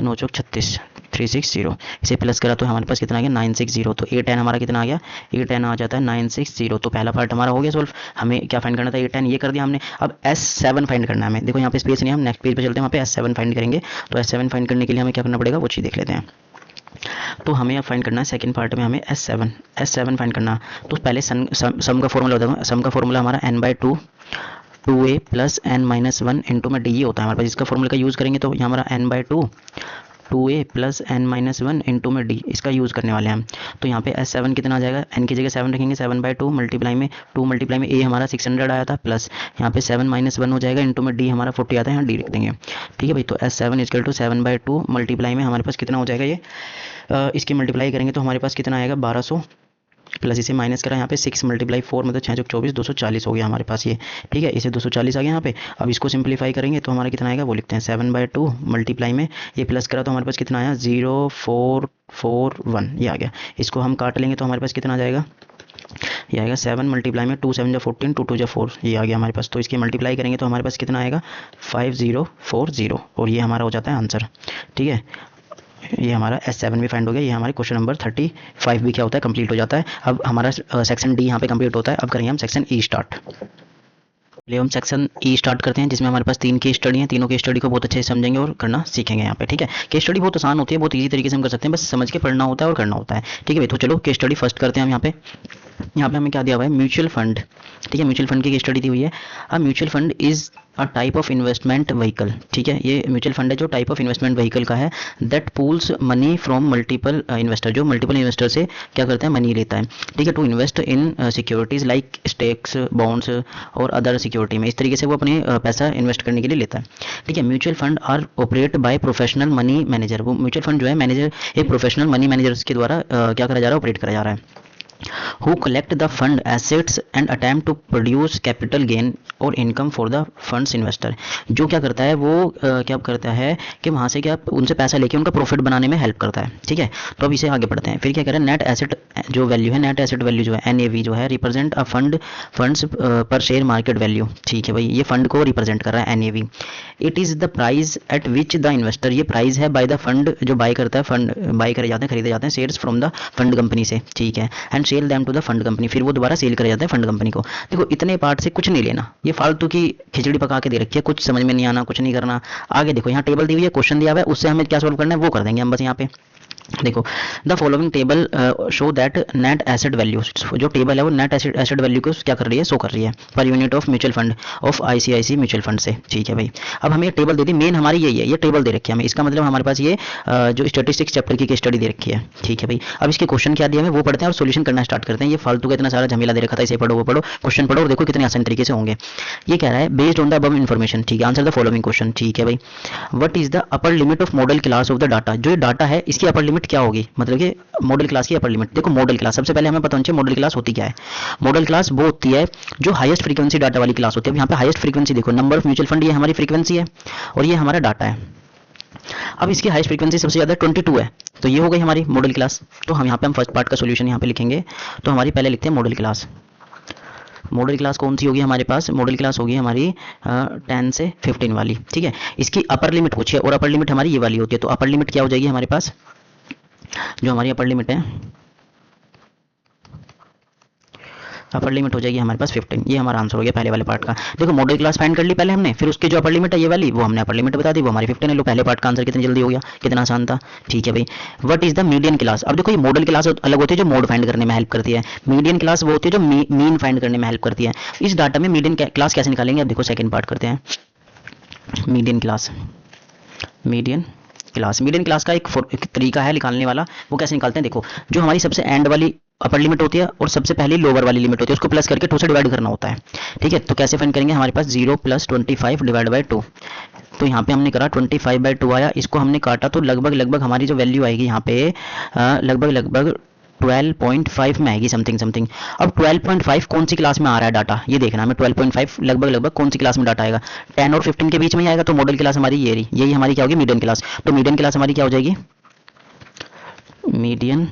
9 चौक 36 360। इसे प्लस करा तो हमारे पास कितना आ गया 960। तो A10 हमारा कितना आ गया, A10 आ जाता है 960। तो पहला पार्ट हमारा हो गया सोल्व। हमें क्या फाइंड करना था, A10 ये कर दिया हमने। अब S7 फाइंड करना है हमें। देखो यहाँ पे स्पेस नहीं, हम नेक्स्ट पेज पे चलते हैं, वहाँ पे S7 फाइंड करेंगे। तो S7 फाइंड करने के लिए हमें क्या करना पड़ेगा वो चीज़ देख लेते हैं। तो हमें अब फाइंड करना है सेकंड पार्ट में, हमें S7 फाइंड करना। तो पहले सम का फॉर्मूला बताऊंगा। सम का फॉर्मूला हमारा n/2 2a plus n minus 1 into में डी होता है हमारे पास। इसका फॉर्मूला का यूज़ करेंगे तो यहाँ हमारा n/2 2a plus n minus 1 into में डी, इसका यूज़ करने वाले हैं हम। तो यहाँ पे S7 कितना आ जाएगा, n की जगह 7 रखेंगे, 7/2 मल्टीप्लाई में 2 मल्टीप्लाई में a हमारा 600 आया था, प्लस यहाँ पे 7 माइनस 1 हो जाएगा इंटू में d हमारा 40 आता है, यहाँ d लिख देंगे। ठीक है भाई, तो S7 इक्वल टू 7/2 मल्टीप्लाई में हमारे पास कितना हो जाएगा, ये इसकी मल्टीप्लाई करेंगे तो हमारे पास कितना आएगा 1200, प्लस इसे माइनस करा यहाँ पे 6 मल्टीप्लाई 4 मतलब 6 चौक 24 240 हो गया हमारे पास ये। ठीक है, इसे 240 आ गया यहाँ पे। अब इसको सिंप्लीफाई करेंगे तो हमारा कितना आएगा वो लिखते हैं 7/2 मल्टीप्लाई में ये प्लस करा तो हमारे पास कितना आया 0441, ये आ गया। इसको हम काट लेंगे तो हमारे पास कितना आ जाएगा, ये आएगा 7 मल्टीप्लाई में 2 7 जा 14 2 2 जा 4, ये आ गया हमारे पास। तो इसकी मल्टीप्लाई करेंगे तो हमारे पास कितना आएगा 5040, और ये हमारा हो जाता है आंसर। ठीक है, ये हमारा S7 भी फाइंड हो गया। ये हमारे क्वेश्चन नंबर 35 भी क्या होता है कंप्लीट हो जाता है। अब हमारा सेक्शन डी यहाँ पे कंप्लीट होता है। अब करेंगे हम सेक्शन ई स्टार्ट। चलिए हम सेक्शन ई स्टार्ट करते हैं, जिसमें हमारे पास 3 केस स्टडी हैं। तीनों केस स्टडी को बहुत अच्छे से समझेंगे और करना सीखेंगे यहाँ पे, ठीक है। केस स्टडी बहुत आसान होती है, बहुत इजी तरीके से हम कर सकते हैं, बस समझ के पढ़ना होता है और करना होता है, ठीक है भाई। तो चलो केस स्टडी फर्स्ट करते हैं हम यहाँ पे। यहाँ पे हमें क्या दिया हुआ है, म्यूचुअल फंड, ठीक है। म्यूचुअल फंड की केस स्टडी दी हुई है। अब mutual fund is a type of investment vehicle, ठीक है। ये म्यूचुअल फंड है जो टाइप ऑफ इन्वेस्टमेंट व्हीकल का है, that pools money from multiple investor, जो मल्टीपल इन्वेस्टर से क्या करता है, मनी लेता है, ठीक है, to invest in securities like stakes, bonds और अदर सिक्योरिटी में। इस तरीके से वो अपने पैसा इन्वेस्ट करने के लिए लेता है, ठीक है। Mutual fund are operate by professional money manager, वो म्यूचुअल फंड जो है मैनेजर एक प्रोफेशनल मनी मैनेजर्स के द्वारा क्या करा जा रहा है, ऑपरेट करा जा रहा है। who collect the fund assets and attempt to produce capital gain और income for the funds investor, जो क्या करता है वो क्या करता है कि वहाँ से क्या उनसे पैसा लेके उनका प्रॉफिट बनाने में हेल्प करता है, ठीक है। तो अब इसे आगे बढ़ते हैं। फिर क्या कह रहे हैं, नेट एसेट जो वैल्यू है, नेट एसेट वैल्यू जो है NAV जो है, रिप्रेजेंट अ फंड्स पर शेयर मार्केट वैल्यू, ठीक है भाई। ये फंड को रिप्रेजेंट कर रहा है NAV। It is the price at which the investor, ये प्राइस है बाय द फंड, जो बाय करता है, फंड बाय करे जाते हैं, खरीदे जाते हैं shares from the fund company से, ठीक है। And sell them to the fund company, फिर वो दोबारा सेल करे जाते हैं फंड कंपनी को। देखो इतने पार्ट से कुछ नहीं लेना, ये फालतू की खिचड़ी पका के दे रखी है, कुछ समझ में नहीं आना, कुछ नहीं करना। आगे देखो यहाँ टेबल दी हुई है, क्वेश्चन दिया हुआ है, उससे हमें क्या सोल्व करना है वो कर देंगे हम बस यहाँ पे। देखो the following table show that net asset value, जो टेबल है वो नेट एसेट वैल्यू को क्या कर रही है, शो कर रही है per unit of mutual fund of ICICI mutual fund से, ठीक है भाई। अब हमें ये टेबल दे दी, मेन हमारी यही है, ये टेबल दे रखी है हमें, इसका मतलब हमारे पास ये जो स्टेटिस्टिक्स चैप्टर की स्टडी दे रखी है, ठीक है भाई। अब इसके क्वेश्चन क्या दिया हमें वो पढ़ते हैं और सोल्यूशन करना स्टार्ट करते हैं। ये फालतू का इतना सारा झमेला दे रखा था, इसे पढ़ो वो पढ़ो, क्वेश्चन पढ़ो और देखो कितने आसान तरीके से होंगे। ये कह रहा है based on the above information, ठीक है, आंसर द फॉलोइंग क्वेश्चन, ठीक है भाई। What is the upper limit of model class of the data, जो ये डाटा है इसकी अपर लिमिट क्या होगी, मतलब कि मॉडल क्लास की अपर लिमिट। देखो मॉडल क्लास, सबसे पहले हमें पता होना चाहिए मॉडल क्लास होती क्या है। मॉडल क्लास वो होती है जो हाईएस्ट फ्रीक्वेंसी डाटा वाली क्लास होती है। अब यहाँ पे हाईएस्ट फ्रीक्वेंसी देखो, नंबर ऑफ म्यूचुअल फंड ये हमारी फ्रीक्वेंसी है और ये हमारा डाटा है। अब इसकी हाईएस्ट फ्रीक्वेंसी सबसे ज़्यादा 22 है, तो ये हो गई हमारी मॉडल क्लास। तो हम यहाँ पे हम फर्स्ट पार्ट का सोल्यूशन यहाँ पे लिखेंगे। तो हमारी पहले लिखते हैं मॉडल क्लास। मॉडल क्लास कौन सी होगी हमारे पास, मॉडल क्लास होगी हमारी 10 से 15 वाली, ठीक है। इसकी अपर लिमिट पूछिए और अपर लिमिट हमारी ये वाली होती है, तो अपर लिमिट क्या हो जाएगी हमारे पास, जो हमारी अपर लिमिट है, अपर लिमिट हो जाएगी हमारे पास 15। ये हमारा आंसर हो गया पहले वाले पार्ट का। देखो मॉडल क्लास फाइंड कर ली पहले हमने, फिर उसकी जो अपर लिमिट है ये वाली, वो हमने अपर लिमिट बता दी, वो हमारी 15 है। लो पहले पार्ट का आंसर कितनी जल्दी हो गया, कितना आसान था, ठीक है भाई। What is the median class, अब देखो ये मॉडल क्लास अलग होती है जो मोड फाइंड करने में हेल्प करती है, मीडियन क्लास वो होती है जो मीन फाइंड करने में हेल्प करती है। इस डाटा में मीडियन क्लास कैसे निकालेंगे, अब देखो सेकंड पार्ट करते हैं। Median class, median class, median class का एक तरीका है निकालने वाला, वो कैसे निकालते हैं, देखो जो हमारी सबसे एंड वाली अपर लिमिट होती है और सबसे पहले लोअर वाली लिमिट होती है, उसको प्लस करके 2 से डिवाइड करना होता है, ठीक है। तो कैसे फाइंड करेंगे, हमारे पास 0 + 25 डिवाइड बाई 2, तो यहाँ पे हमने करा 25/2 आया, इसको हमने काटा तो लगभग हमारी जो वैल्यू आएगी यहाँ पे लगभग 12.5 में आएगी, समथिंग। अब 12.5 कौन सी क्लास में आ रहा है डाटा, ये देखना हमें। 12.5 लगभग कौन सी क्लास में डाटा आएगा, 10 और 15 के बीच में ही आएगा। तो मॉडल क्लास हमारी ये रही, यही हमारी क्या होगी, मीडियन क्लास। तो मीडियन क्लास हमारी क्या हो जाएगी, मीडियन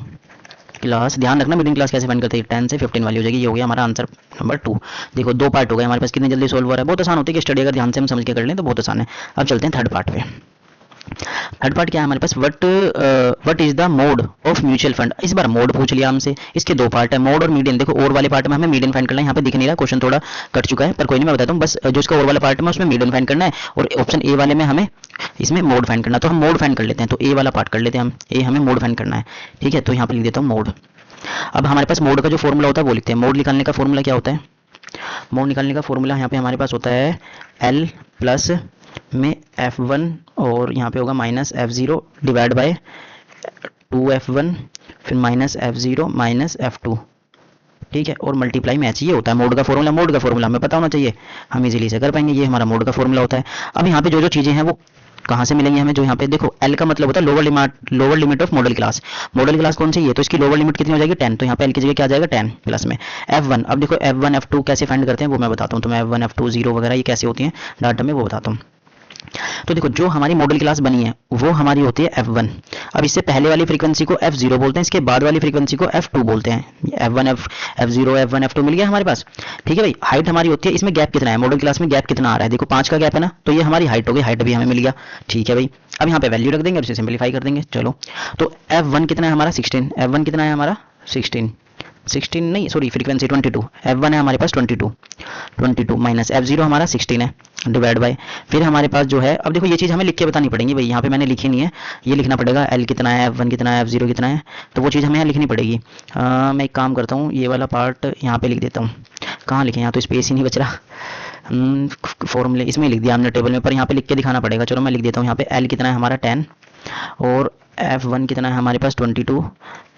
क्लास, ध्यान रखना मीडियन क्लास कैसे फाइंड करते हैं, 10 से 15 वाली हो जाएगी। ये हो गया हमारा आंसर नंबर 2। देखो 2 पार्ट हो गए हमारे पास, कितनी जल्दी सोल्व हो रहा है, बहुत आसान होती है कि स्टडी अगर ध्यान से हम समझ के कर लें तो बहुत आसान है। अब चलते हैं थर्ड पार्ट पे। थर्ड पार्ट क्या है हमारे पास, what is the mode of mutual fund. इस बार मोड पूछ लिया हमसे, इसके 2 पार्ट है, मोड और मीडियन। देखो और वाले पार्ट में हमें मीडियन फाइंड करना है, यहाँ पे दिख नहीं रहा, क्वेश्चन थोड़ा कट चुका है, पर कोई नहीं, मैं बताता हूँ। बस जो इसका और वाला पार्ट में उसमें मीडियन फाइंड करना है और ऑप्शन ए वाले में हमें इसमें मोड फाइंड करना है। तो हम मोड फाइंड कर लेते हैं, तो ए वाला पार्ट कर लेते हैं हम, ए हमें मोड फाइंड करना है, ठीक है। तो यहाँ पे लिख देता हूँ मोड। अब हमारे पास मोड का जो फॉर्मूला होता है वो लिखते हैं। मोड निकालने का फॉर्मूला क्या होता है, मोड निकालने का फॉर्मूला यहाँ पे हमारे पास होता है L प्लस में F1 और यहाँ पे होगा -F0 डिवाइड बाय 2F1 फिर -F0 -F2, ठीक है, और मल्टीप्लाई मैच, ये होता है मोड का फॉर्मूला। मोड का फॉर्मूला हमें पता होना चाहिए, हम इजीली से कर पाएंगे, ये हमारा मोड का फॉर्मूला होता है। अब यहाँ पे जो चीज़ें हैं वो कहाँ से मिलेंगी हमें, जो यहाँ पे देखो L का मतलब होता है lower limit of model class. Model class कौन सी है, तो इसकी लोअर लिमिट कितनी हो जाएगी 10, तो यहाँ पे L की जगह क्या आ जाएगा 10 प्लस में F1। अब देखो F1 F2 कैसे फाइंड करते हैं वो मैं बताता हूँ, तो मैं F1 F2 0 वगैरह ये कैसे होती हैं डाटा में वो बताता हूँ। तो देखो जो हमारी मॉडल क्लास बनी है वो हमारी होती है F1। अब इससे पहले वाली फ्रीक्वेंसी को F0 बोलते हैं, इसके बाद वाली फ्रीक्वेंसी को F2 बोलते हैं। F1 F0 F1 F2 मिल गया हमारे पास, ठीक है भाई। हाइट हमारी होती है, इसमें गैप कितना है, मॉडल क्लास में गैप कितना आ रहा है, देखो 5 का गैप है ना, तो ये हमारी हाइट हो गई, हाइट भी हमें मिल गया, ठीक है भाई। अब यहाँ पे वैल्यू रख देंगे और इसे सिंपलीफाई कर देंगे। चलो तो F1 कितना है हमारा 16, F1 कितना है हमारा 16, 16 नहीं, सॉरी, फ्रीक्वेंसी 22, F1 है हमारे पास 22 माइनस F0 हमारा 16 है, डिवाइड बाय, फिर हमारे पास जो है, अब देखो ये चीज़ हमें लिख के बतानी पड़ेगी भाई, यहाँ पे मैंने लिखी नहीं है, ये लिखना पड़ेगा L कितना है, F1 कितना है, F0 कितना है, तो वो चीज़ हमें यहाँ लिखनी पड़ेगी। मैं एक काम करता हूँ, ये वाला पार्ट यहाँ पे लिख देता हूँ, कहाँ लिखें, यहाँ तो स्पेस ही नहीं बच रहा, फॉर्मूले इसमें लिख दिया हमने टेबल में, पर यहाँ पे लिख के दिखाना पड़ेगा। चलो मैं लिख देता हूँ यहाँ पे, L कितना है हमारा 10, और F1 कितना है हमारे पास 22,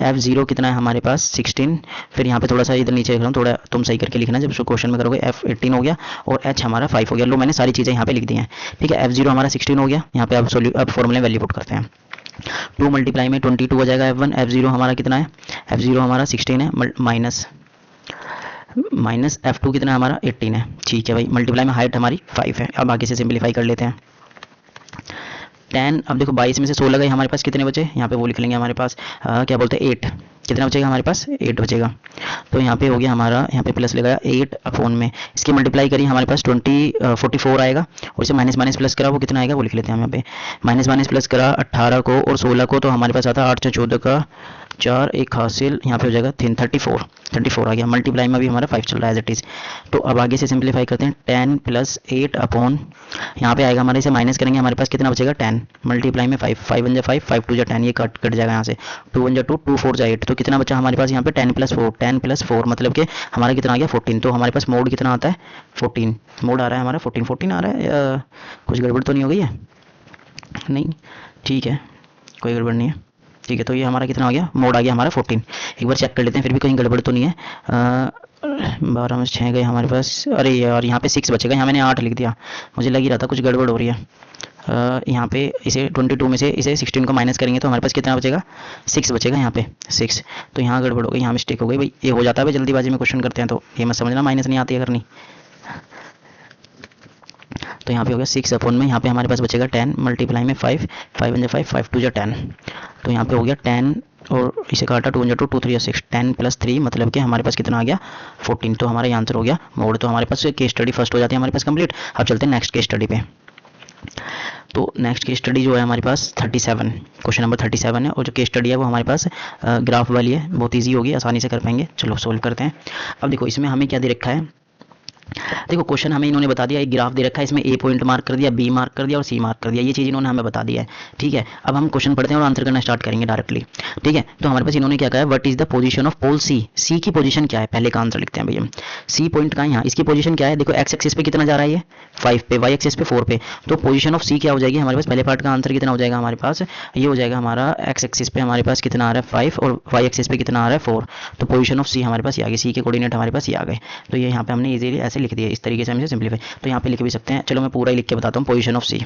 F0 कितना है हमारे पास 16, फिर यहाँ पे थोड़ा सा इधर नीचे लिख रहा हूँ, थोड़ा तुम सही करके लिखना जब उसको क्वेश्चन में करोगे, F18 हो गया, और H हमारा 5 हो गया। लो मैंने सारी चीज़ें यहाँ पे लिख दी हैं, ठीक है। F0 हमारा 16 हो गया, यहाँ पे अब फॉर्मूले वैल्यू पुट करते हैं, 2 मल्टीप्लाई में 22 हो जाएगा F1, F0 हमारा कितना है, F0 हमारा 16 है, माइनस F2 कितना है हमारा 18 है, ठीक है भाई, मल्टीप्लाई में हाइट हमारी 5 है। अब आगे से सिंप्लीफाई कर लेते हैं, 10, अब देखो 22 में से 16 गए, हमारे पास कितने बचे, यहाँ पे वो लिख लेंगे हमारे पास, क्या बोलते हैं 8, कितना बचेगा हमारे पास 8 बचेगा, तो यहाँ पे हो गया हमारा, यहाँ पे प्लस लगाया 8 अपॉन में, इसकी मल्टीप्लाई करिए हमारे पास 44 आएगा, और इसे माइनस माइनस प्लस करा वो कितना आएगा वो लिख लेते हैं हम यहाँ पे, माइनस माइनस प्लस करा 18 को और 16 को, तो हमारे पास आता है 8 से 14 का 4, एक हासिल, यहाँ पे हो जाएगा 34 आ गया, मल्टीप्लाई में अभी हमारा 5 चल रहा है एज इट इज़। तो अब आगे से सिंप्लीफाई करते हैं, 10 प्लस 8 अपॉन, यहाँ पे आएगा हमारे, इसे माइनस करेंगे हमारे पास कितना बचेगा 10, मल्टीप्लाई में 5, 5 1 जा 5, 5 2 जा 10, ये कट जाएगा यहाँ से, 2 1 जा 2, 2 4 जा 8, तो कितना बचा हमारे पास यहाँ पे 10 प्लस 4 मतलब कि हमारा कितना आ गया 14, तो हमारे पास मोड कितना आता है 14, मोड आ रहा है हमारा 14 आ रहा है, या कुछ गड़बड़ तो नहीं हो गई है, नहीं ठीक है, कोई गड़बड़ नहीं है, ठीक है। तो ये हमारा कितना आ गया, मोड आ गया हमारा 14, एक बार चेक कर लेते हैं फिर भी कहीं गड़बड़ तो नहीं है। 12 में 6 गए हमारे पास, अरे यार यहाँ पे 6 बचेगा, यहाँ मैंने 8 लिख दिया, मुझे लग ही रहा था कुछ गड़बड़ हो रही है। यहाँ पे इसे 22 में से इसे 16 को माइनस करेंगे तो हमारे पास कितना बचेगा 6 बचेगा, यहाँ पे 6, तो यहाँ गड़बड़ हो गई, यहाँ मिस्टेक हो गई भाई, ये हो जाता है भाई, जल्दीबाजी में क्वेश्चन करते हैं तो ये मत समझना माइनस नहीं आती है करनी। तो यहाँ पे हो गया 6 अपॉन में, यहाँ पे हमारे पास बचेगा 10, मल्टीप्लाई में 5, 5 1 जा 5, 5 2 जा 10, तो यहाँ पे हो गया 10, और इसे काटा 2 1 जा 2, 2 3 जा 6, 10 प्लस 3 मतलब कि हमारे पास कितना आ गया 14, तो हमारा आंसर हो गया मोड। तो हमारे पास केस स्टडी फर्स्ट हो जाती है हमारे पास कंप्लीट। अब चलते हैं नेक्स्ट केस स्टडी पे। तो नेक्स्ट केस स्टडी जो है हमारे पास 37, क्वेश्चन नंबर 37 है, और जो केस स्टडी है वो हमारे पास ग्राफ वाली है, बहुत ईजी होगी, आसानी से कर पाएंगे। चलो सोल्व करते हैं। अब देखो इसमें हमें क्या दे रखा है, देखो क्वेश्चन हमें इन्होंने बता दिया, एक ग्राफ दे रखा है, इसमें ए पॉइंट मार्क कर दिया, बी मार्क कर दिया और सी मार्क कर दिया, ये चीज़ इन्होंने हमें बता दिया है, ठीक है। अब हम क्वेश्चन पढ़ते हैं और आंसर करना स्टार्ट करेंगे डायरेक्टली, ठीक है। तो हमारे पास इन्होंने क्या कहा है, what is the position of pole C, C की पोजीशन क्या है, पहले का आंसर लिखते हैं भैया। सी पॉइंट का है यहाँ, इसकी पोजीशन क्या है, देखो एक्स एक्सिस पे कितना जा रहा है ये 5 पे, वाई एक्सिस पे 4 पे, तो पोजीशन ऑफ सी क्या हो जाएगी हमारे पास, पहले पार्ट का आंसर कितना हो जाएगा हमारे पास, ये हो जाएगा हमारा एक्स एक्सिस पे हमारे पास कितना आ रहा है 5 और वाई एक्सिस पे कितना आ रहा है 4, तो पोजीशन ऑफ सी हमारे पास ये आ गई, सी के कोऑर्डिनेट हमारे पास ये आ गए, तो ये यहाँ पे हमने इजीली ऐसे लिख दिया, इस तरीके से हम इसे सिंप्लीफाई, तो यहाँ पे लिख भी सकते हैं। चलो मैं पूरा ही लिख के बताता हूँ, position of C,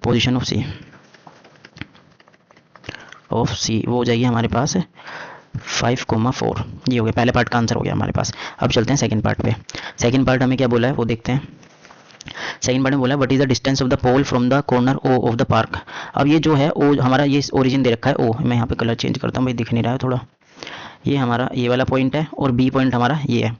position of C वो हो जाएगी हमारे पास 5,4, ये हो गया, पहले पार्ट का आंसर हो गया हमारे पास। अब चलते हैं सेकंड पार्ट पे। सेकंड पार्ट हमें क्या बोला है वो देखते हैं। सेकंड पार्ट में बोला है what is the distance of the pole from the corner O of the park. अब ये जो है ओ हमारा, ये ओरिजिन दे रखा है ओ, मैं यहाँ पे कलर चेंज करता हूँ भाई, दिख नहीं रहा है थोड़ा, ये हमारा ये वाला पॉइंट है और बी पॉइंट हमारा ये है,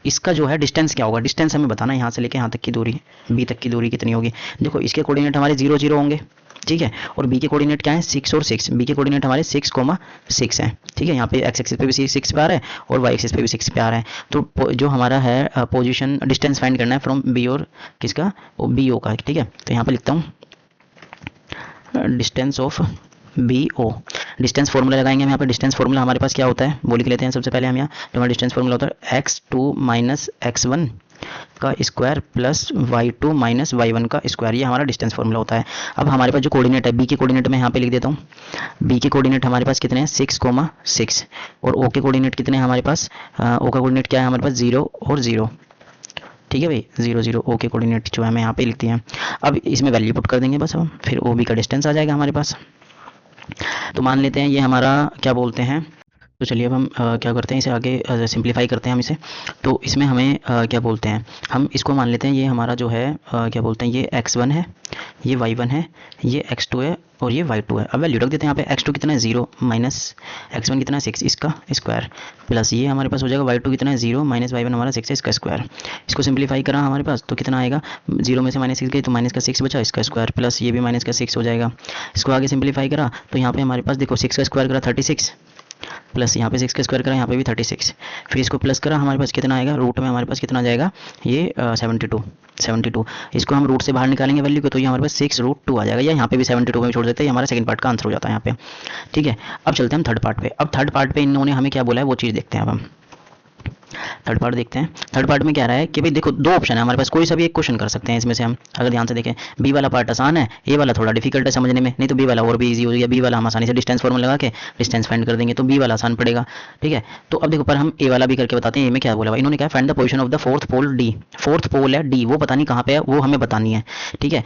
इसका जो है डिस्टेंस क्या होगा, डिस्टेंस हमें बताना है यहाँ से लेके यहाँ तक की दूरी, बी तक की दूरी कितनी होगी। देखो इसके कोऑर्डिनेट हमारे 0 0 होंगे, ठीक है, और बी के कोऑर्डिनेट क्या है 6 और 6, बी के कोऑर्डिनेट हमारे 6,6 हैं, ठीक है। यहाँ पे एक्स एक्सिस पे भी 6 पे आ रहा है और वाई एक्सिस पे भी 6 पे आ रहा है, तो जो हमारा है पोजीशन डिस्टेंस फाइंड करना है फ्रॉम बी और किसका, बी ओ का, ठीक है। तो यहाँ पे लिखता हूँ distance of B O, distance formula लगाएंगे हम यहाँ पे, डिस्टेंस फॉर्मूला हमारे पास क्या होता है वो लिख लेते हैं सबसे पहले हम यहाँ, तो हमारा डिस्टेंस फॉर्मूला होता है x2 माइनस x1 का square plus y2 minus y1 का स्क्वायर, ये हमारा डिस्टेंस फॉर्मूला होता है। अब हमारे पास जो कोऑर्डिनेट है, बी के कोऑर्डिनेट मैं यहाँ पे लिख देता हूँ, बी के कोऑर्डिनेट हमारे पास कितने हैं 6,6, और ओ के कोऑर्डिनेट कितने हैं हमारे पास, ओ का कोऑर्डिनेट क्या है हमारे पास 0 और 0, ठीक है भाई, 0 0 ओ के कोऑर्डिनेट जो है हमें यहाँ पे लिखती हैं। अब इसमें वैल्यू पुट कर देंगे बस, हम फिर ओ बी का डिस्टेंस आ जाएगा हमारे पास। तो मान लेते हैं ये हमारा क्या बोलते हैं, तो चलिए अब हम क्या करते हैं, इसे आगे सिंप्लीफाई करते हैं हम इसे। तो इसमें हमें क्या बोलते हैं, हम इसको मान लेते हैं ये हमारा जो है क्या बोलते हैं, ये x1 है, ये y1 है, ये x2 है और ये y2 है। अब वैल्यू रख देते हैं यहाँ पे, x2 कितना है 0 माइनस x1 कितना है 6 इसका स्क्वायर, प्लस ये हमारे पास हो जाएगा y2 कितना है 0 माइनस y1 हमारा 6 है इसका स्क्वायर। इसको सिंप्लीफाई करा हमारे पास तो कितना आएगा, 0 में से माइनस 6 गई तो माइनस का 6 बचा, इसका स्क्वायर प्लस ये भी माइनस का 6 हो जाएगा। इसको आगे सिंप्लीफाई करा तो यहाँ पे हमारे पास देखो 6 का स्क्वायर करा 36, प्लस यहाँ पे 6 का स्क्वायर करा, यहाँ पे भी 36, फिर इसको प्लस करा, हमारे पास कितना आएगा, रूट में हमारे पास कितना आ जाएगा, ये 72। इसको हम रूट से बाहर निकालेंगे वैल्यू को, तो ये हमारे पास 6√2 आ जाएगा, या यहाँ पे भी 72 में छोड़ देते हैं, हमारा सेकंड पार्ट का आंसर हो जाता है यहाँ पे। ठीक है, अब चलते हैं हम थर्ड पार्ट पे। अब थर्ड पार्ट पे इन्होंने हमें क्या बोला है वो चीज़ देखते हैं। अब हम थर्ड पार्ट देखते हैं। थर्ड पार्ट में क्या रहा है कि भाई देखो, दो ऑप्शन है हमारे पास, कोई सा भी एक क्वेश्चन कर सकते हैं इसमें से हम, अगर ध्यान से देखें। बी वाला पार्ट आसान है, ए वाला थोड़ा डिफिकल्ट है समझने में, नहीं तो बी वाला और भी इजी हो गया। बी वाला हम आसानी से डिस्टेंस फॉर्मूला लगा के डिस्टेंस फाइंड कर देंगे, तो बी वाला आसान पड़ेगा। ठीक है, तो अब देखो, पर हम ए वाला भी करके बताते हैं। ए में क्या बोला, इन्होंने कहा find the position of the fourth pole D. Fourth pole है डी, वो पता नहीं कहाँ पे है, वो हमें बतानी है। ठीक है,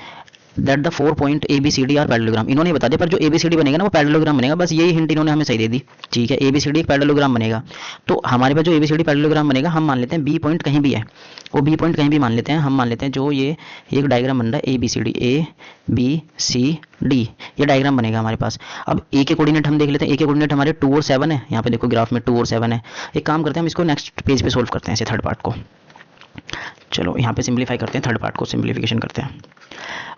that the 4 point A B C D are parallelogram, इन्होंने बता दिया, पर जो ए बी सी डी बनेगा ना वो पैरेललोग्राम बनेगा, बस यही हिंट इन्होंने हमें सही दे दी। ठीक है, ए बी सी डी एक पैरेललोग्राम बनेगा, तो हमारे पास जो A B C D parallelogram बनेगा, हम मान लेते हैं बी पॉइंट कहीं भी है, वो बी पॉइंट कहीं भी मान लेते हैं, हम मान लेते हैं जो ये एक डायग्राम बन रहा है ए बी सी डी, ये डायग्राम बनेगा हमारे पास। अब ए के कोऑर्डिनेट हम देख लेते हैं, ए के कोऑर्डिनेट हमारे 2 और 7 है, यहाँ पे देखो ग्राफ में 2 और 7 है। एक काम करते हैं, हम इसको नेक्स्ट पेज पे सोल्व करते हैं इसे, थर्ड पार्ट को। चलो यहाँ पे सिंप्लीफाई करते हैं, थर्ड पार्ट को सिंप्लीफिकेशन करते हैं।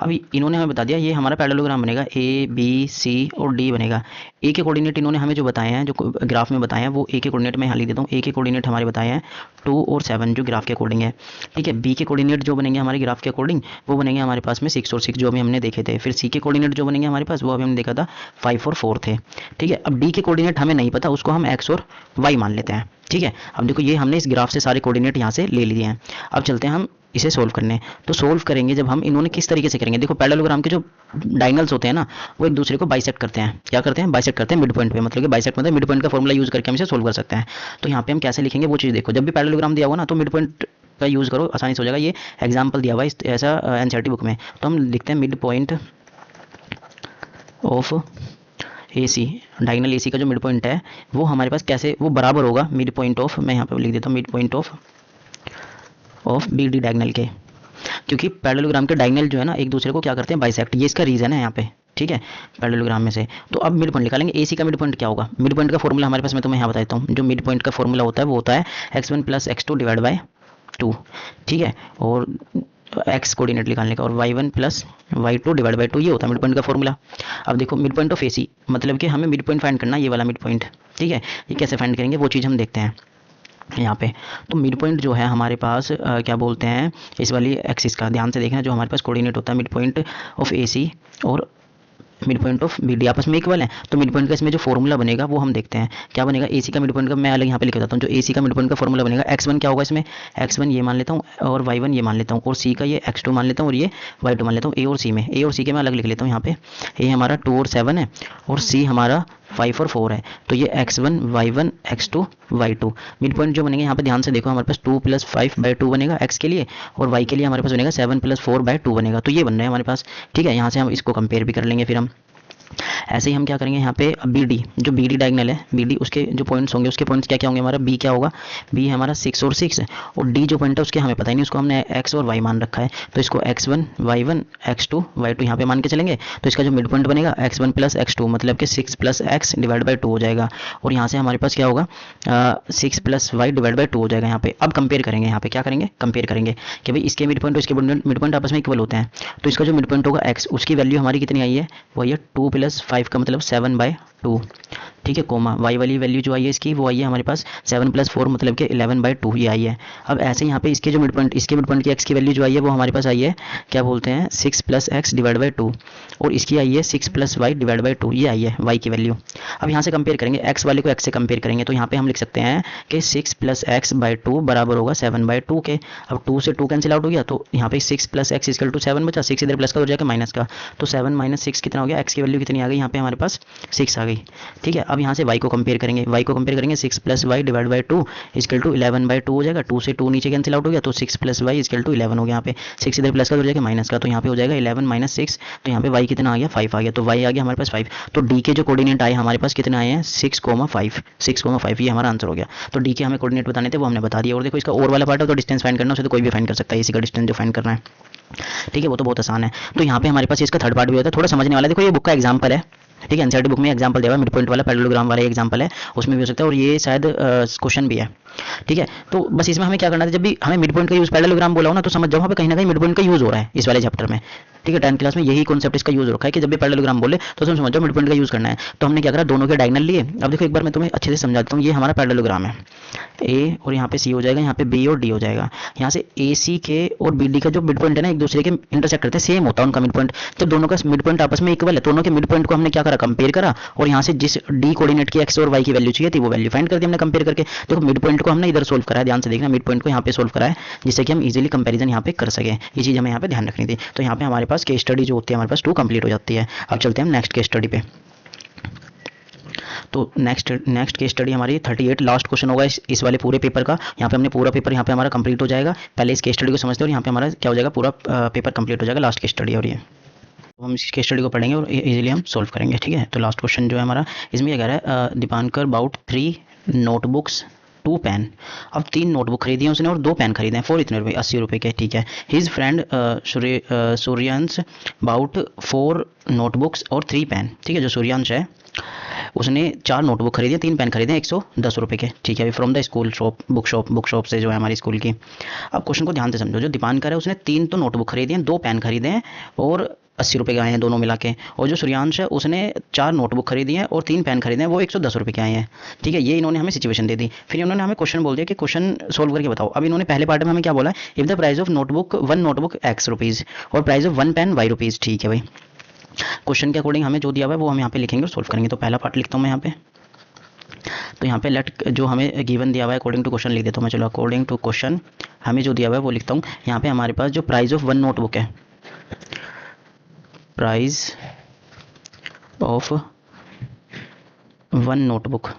अभी इन्होंने हमें बता दिया ये हमारा पैरेललोग्राम बनेगा, ए बी सी और डी बनेगा। ए के कोऑर्डिनेट इन्होंने हमें जो बताए हैं, जो ग्राफ में बताए हैं, वो ए के कोऑर्डिनेट में यहाँ लिख देता हूँ। ए के कोऑर्डिनेट हमारे बताए हैं 2 और 7 जो ग्राफ के अकॉर्डिंग है। ठीक है, बी के कोऑर्डिनेट जो बनेंगे हमारे ग्राफ के अकॉर्डिंग, वो बनेंगे हमारे पास में 6 और 6 जो अभी हमने देखे थे। फिर सी के कोऑर्डिनेट जो बनेंगे हमारे पास, वो अभी हमने देखा था 5 और 4 थे। ठीक है, अब डी के कोऑर्डिनेट हमें नहीं पता, उसको हम एक्स और वाई मान लेते हैं। ठीक है, अब देखो ये हमने इस ग्राफ से सारे कोऑर्डिनेट यहाँ से ले लिए हैं। अब चलते हैं हम इसे सोल्व करने। तो सोल्व करेंगे जब हम, इन्होंने किस तरीके से करेंगे, देखो पैरेललोग्राम के जो डायगोनल्स होते हैं ना, वो एक दूसरे को बाइसेक्ट करते हैं। क्या करते हैं, बाइसेक्ट करते हैं मिड पॉइंट पे, मतलब कि बाइसेक्ट मतलब मिड पॉइंट का फॉर्मूला यूज करके हम इसे सोल्व कर सकते हैं। तो यहाँ पे हम कैसे लिखेंगे वो चीज़ देखो, जब भी पैरेललोग्राम दिया होगा ना, तो मिड पॉइंट का यूज़ करो, आसानी से हो जाएगा। ये एग्जाम्पल दिया हुआ है ऐसा एनसीईआरटी बुक में, तो हम लिखते हैं mid point of A C, diagonal A C का जो मिड पॉइंट है वो हमारे पास कैसे, वो बराबर होगा मिड पॉइंट ऑफ, मैं यहाँ पे लिख देता हूँ mid point of B D diagonal के, क्योंकि पैरेललोग्राम के डायगोनल जो है ना एक दूसरे को क्या करते हैं, बाइसेक्ट, ये इसका रीज़न है यहाँ पे। ठीक है, पैरेललोग्राम में से। तो अब मिड पॉइंट निकालेंगे, ए सी का मिड पॉइंट क्या होगा, मिड पॉइंट का फॉर्मूला हमारे पास, मैं तुम्हें यहाँ बताता हूँ। जो मिड पॉइंट का फॉर्मूला होता है वो होता है x1 + x2 डिवाइड बाय 2। ठीक है, और एक्स कोऑर्डिनेट निकालने का, और y1 + y2 डिवाइड बाय 2, ये होता है मिड पॉइंट का फॉर्मूला। अब देखो मिड पॉइंट ऑफ एसी, मतलब कि हमें मिड पॉइंट फाइंड करना है, ये वाला मिड पॉइंट। ठीक है, ये कैसे फाइंड करेंगे वो चीज़ हम देखते हैं यहाँ पे। तो मिड पॉइंट जो है हमारे पास क्या बोलते हैं, इस वाली एक्सिस का ध्यान से देखना, जो हमारे पास कोऑर्डिनेट होता है मिड पॉइंट ऑफ एसी और mid point of B D आपस में इक्वल है। तो मिड पॉइंट का इसमें जो फॉर्मूला बनेगा वो हम देखते हैं क्या बनेगा। एसी का मिड पॉइंट का मैं अलग यहाँ पे लिख देता हूँ। जो एसी का मिड पॉइंट का फॉर्मूला बनेगा, x1 क्या होगा इसमें, x1 ये मान लेता हूँ, और y1 ये मान लेता हूँ, और c का ये x2 मान लेता हूँ, और ये y2 मान लेता हूँ। ए और सी में, ए और सी के मैं अलग लिख लेता हूँ यहाँ पे। ए हमारा 2 और 7 है, और सी हमारा 5 और 4 है। तो ये x1 y1 x2 y2 mid point जो बनेंगे यहाँ पे ध्यान से देखो, हमारे पास 2 + 5/2 बनेगा x के लिए, और y के लिए हमारे पास बनेगा 7 + 4/2 बनेगा। तो ये बन रहा है हमारे पास। ठीक है, यहाँ से हम इसको कंपेयर भी कर लेंगे। फिर हम ऐसे ही हम क्या करेंगे यहाँ पे, बी डी, जो बी डी डायगोनल है, बी डी उसके जो पॉइंट्स होंगे, उसके पॉइंट्स क्या क्या होंगे, हमारा बी क्या होगा, बी हमारा 6 और 6 है, और डी जो पॉइंट है उसके हमें पता ही नहीं, उसको हमने एक्स और वाई मान रखा है। तो इसको x1 y1 x2 y2 यहाँ पे मान के चलेंगे। तो इसका जो मिड पॉइंट बनेगा x1 + x2, मतलब कि 6 + x डिवाइड बाई 2 हो जाएगा, और यहाँ से हमारे पास क्या होगा 6 + y डिवाइड बाई 2 हो जाएगा यहाँ पे। अब कंपेयर करेंगे, यहाँ पे क्या करेंगे, कंपेयर करेंगे कि भाई इसके मिड पॉइंट और इसके मिड पॉइंट आपस में इक्वल होते हैं। तो इसका जो मिड पॉइंट होगा x, उसकी वैल्यू हमारी कितनी आई है, वो ये 2 + 5 का मतलब 7/2। ठीक है, कोमा y वाली वैल्यू जो आई है इसकी, वो आई है हमारे पास 7 + 4 मतलब कि 11/2 ये आई है। अब ऐसे यहाँ पे इसके जो मिड पॉइंट, इसके मिड पॉइंट की x की वैल्यू जो आई है वो हमारे पास आई है, क्या बोलते हैं 6 + x डिवाइड बाई 2, और इसकी आई है 6 + y डिवाइड बाई 2, ये आई है y की वैल्यू। अब यहाँ से कंपेयर करेंगे, x वाले को x से कंपेयर करेंगे, तो यहाँ पे हम लिख सकते हैं कि 6 + x/2 बराबर होगा 7/2 के। अब 2 से 2 कैंसिल आउट हो गया, तो यहाँ पे 6 + x = 7 बचा, 6 इधर प्लस का हो जाएगा माइनस का, तो 7 - 6 कितना हो गया, x की वैल्यू कितनी आ गई यहाँ पे हमारे पास 6 आ गई। ठीक है, अब यहाँ से y को कंपेयर करेंगे, y को कंपेयर करेंगे 6 + y डिवाइड बाई 2 = 11/2 हो जाएगा। 2 से 2 नीचे कैंसिल आउट हो गया, तो 6 + y = 11 हो गया। यहाँ पे 6 इधर प्लस का हो जाएगा माइनस का, तो यहाँ पे हो जाएगा 11 - 6, तो यहाँ पे y कितना आ गया 5 आ गया। तो y आ गया हमारे पास 5। तो d के जो कोऑर्डिनेट आए हमारे पास कितने आए हैं 6,5, ये हमारा आंसर हो गया। तो d के हमें कोऑर्डिनेट बताने थे, वो हमने बता दिया। और देखो इसका और वाला पार्ट है, तो डिस्टेंस फाइंड करना, उसे तो कोई भी फाइंड कर सकता है, इसी का डिस्टेंस जो फाइंड करना है। ठीक है, वो तो बहुत आसान है। तो यहाँ पे हमारे पास इसका थर्ड पार्ट भी होता है, थोड़ा समझने वाला है। देखो ये बुक का एग्जाम्पल है, ठीक है। एनसीईआरटी बुक में एग्जांपल दिया हुआ है, मिड पॉइंट वाला पैरेललोग्राम वाला एग्जांपल है, उसमें भी हो सकता है, और ये शायद क्वेश्चन भी है। ठीक है, तो बस इसमें हमें क्या करना था, जब भी हमें मिड पॉइंट का यूज पैरेललोग्राम बोला हो ना, तो समझ जाओ वहाँ पे कहीं ना कहीं मिड पॉइंट का यूज हो रहा है इस वाले चैप्टर में। ठीक है, 10th क्लास में यही कॉन्सेप्ट इसका यूज हो रखा है कि जब भी पैरेललोग्राम बोले तो तुम समझ जाओ मिड पॉइंट का यूज करना है। तो हमने क्या करा, दोनों के डायगोनल लिए। अब देखो एक बार मैं तुम्हें अच्छे से समझाता हूँ। ये हमारा पैरेललोग्राम है, ए और यहाँ पे सी हो जाएगा, यहाँ पे बी और डी हो जाएगा। यहाँ से ए सी के और बी डी का जो मिड पॉइंट है ना, एक दूसरे के इंटरसेक्ट करते हैं, सेम होता है उनका मिड पॉइंट। जब दोनों का मिड पॉइंट आपस में इक्वल है, दोनों के मिड पॉइंट को हमने क्या करा, कंपेयर करा, और यहाँ से जिस डी कोऑर्डिनेट की एक्स और वाई की वैल्यू चाहिए थी वो वैल्यू फाइंड कर दी हमने कंपेयर करके। देखो मिड पॉइंट को हमने इधर सोल्व करा है, ध्यान से देखना, मिड पॉइंट को यहाँ पे सोल्व करा है, जिससे कि हम इजीली कंपैरिजन यहाँ पे कर सके। ये चीज़ हमें यहाँ पे ध्यान रखनी थी। तो यहाँ पे हमारे पास केस स्टडी जो होती है हमारे पास 2 कंप्लीट हो जाती है। अब चलते हैं हम नेक्स्ट केस स्टडी पे। तो नेक्स्ट केस स्टडी हमारी 38 लास्ट क्वेश्चन होगा इस वाले पूरे पेपर का। यहाँ पे हमने पूरा पेपर यहाँ पे हमारा कंप्लीट हो जाएगा। पहले इस केस स्टडी को समझते हैं और यहाँ पे हमारा क्या हो जाएगा, पूरा पेपर कंप्लीट हो जाएगा, लास्ट केस स्टडी। और ये तो हम इस केस स्टडी को पढ़ेंगे और इजीली हम सोल्व करेंगे। ठीक है, तो लास्ट क्वेश्चन जो है हमारा, इसमें क्या कह रहा है, दीपानकर बाउट 3 नोटबुक्स 2 पेन। अब 3 नोटबुक खरीदी है उसने और 2 पेन खरीदे हैं फॉर इतने रुपये, 80 रुपये के। ठीक है, his friend Suryansh bought 4 notebooks और 3 पेन। ठीक है, जो सूर्यांश है उसने 4 नोटबुक खरीदे, 3 पेन खरीदे 110 रुपये के। ठीक है, from the school shop, book shop से जो है हमारी स्कूल की। अब क्वेश्चन को ध्यान से समझो। जो दीपानकर है उसने 3 तो नोटबुक खरीदी हैं, 2 पेन खरीदे हैं और 80 रुपये के आए हैं दोनों मिला के। और जो सूर्यांश है उसने 4 नोटबुक खरीदी हैं और 3 पेन खरीदे हैं, वो 110 रुपये के आए हैं। ठीक है, ये इन्होंने हमें सिचुएशन दे दी। फिर इन्होंने हमें क्वेश्चन बोल दिया कि क्वेश्चन सोल्व करके बताओ। अब इन्होंने पहले पार्ट में हमें क्या बोला है, if the price of notebook 1 notebook x rupees और price of 1 pen y rupees. ठीक है भाई, क्वेश्चन के अकॉर्डिंग हमें जो दिया हुआ है वो हम यहाँ पे लिखेंगे और सोल्व करेंगे। तो पहला पार्ट लिखता हूँ मैं यहाँ पे। तो यहाँ पे लेट जो हमें गिवन दिया हुआ है अकॉर्डिंग टू क्वेश्चन लिख देता हूँ मैं। चलो, अकॉर्डिंग टू क्वेश्चन हमें जो दिया हुआ है वो लिखता हूँ। यहाँ पे हमारे पास जो प्राइस ऑफ 1 नोटबुक है, प्राइस ऑफ 1 नोटबुक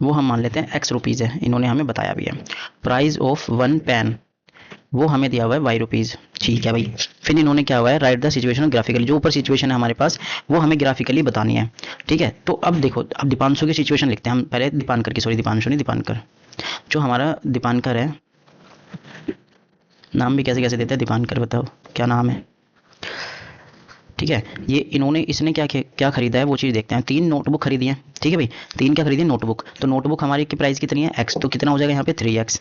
वो हम मान लेते हैं एक्स रुपीज़ है, इन्होंने हमें बताया भी है। प्राइस ऑफ 1 पेन वो हमें दिया हुआ है वाई रुपीज़। ठीक है भाई, फिर इन्होंने क्या हुआ है, राइट द सिचुएशन ग्राफिकली। जो ऊपर सिचुएशन है हमारे पास वो हमें ग्राफिकली बतानी है। ठीक है, तो अब देखो, अब दीपांशु की सिचुएशन लिखते हैं हम पहले। दीपानकर की, सॉरी दीपांशु नहीं, दीपानकर। जो हमारा दीपानकर है, नाम भी कैसे कैसे देते हैं दीपानकर, बताओ क्या नाम है। ठीक है, ये इन्होंने इसने क्या खरीदा है वो चीज़ देखते हैं। 3 नोटबुक खरीदी है। ठीक है भाई, 3 क्या खरीदी है, नोटबुक। तो नोटबुक हमारी की प्राइस कितनी है, एक्स। तो कितना हो जाएगा यहाँ पे 3x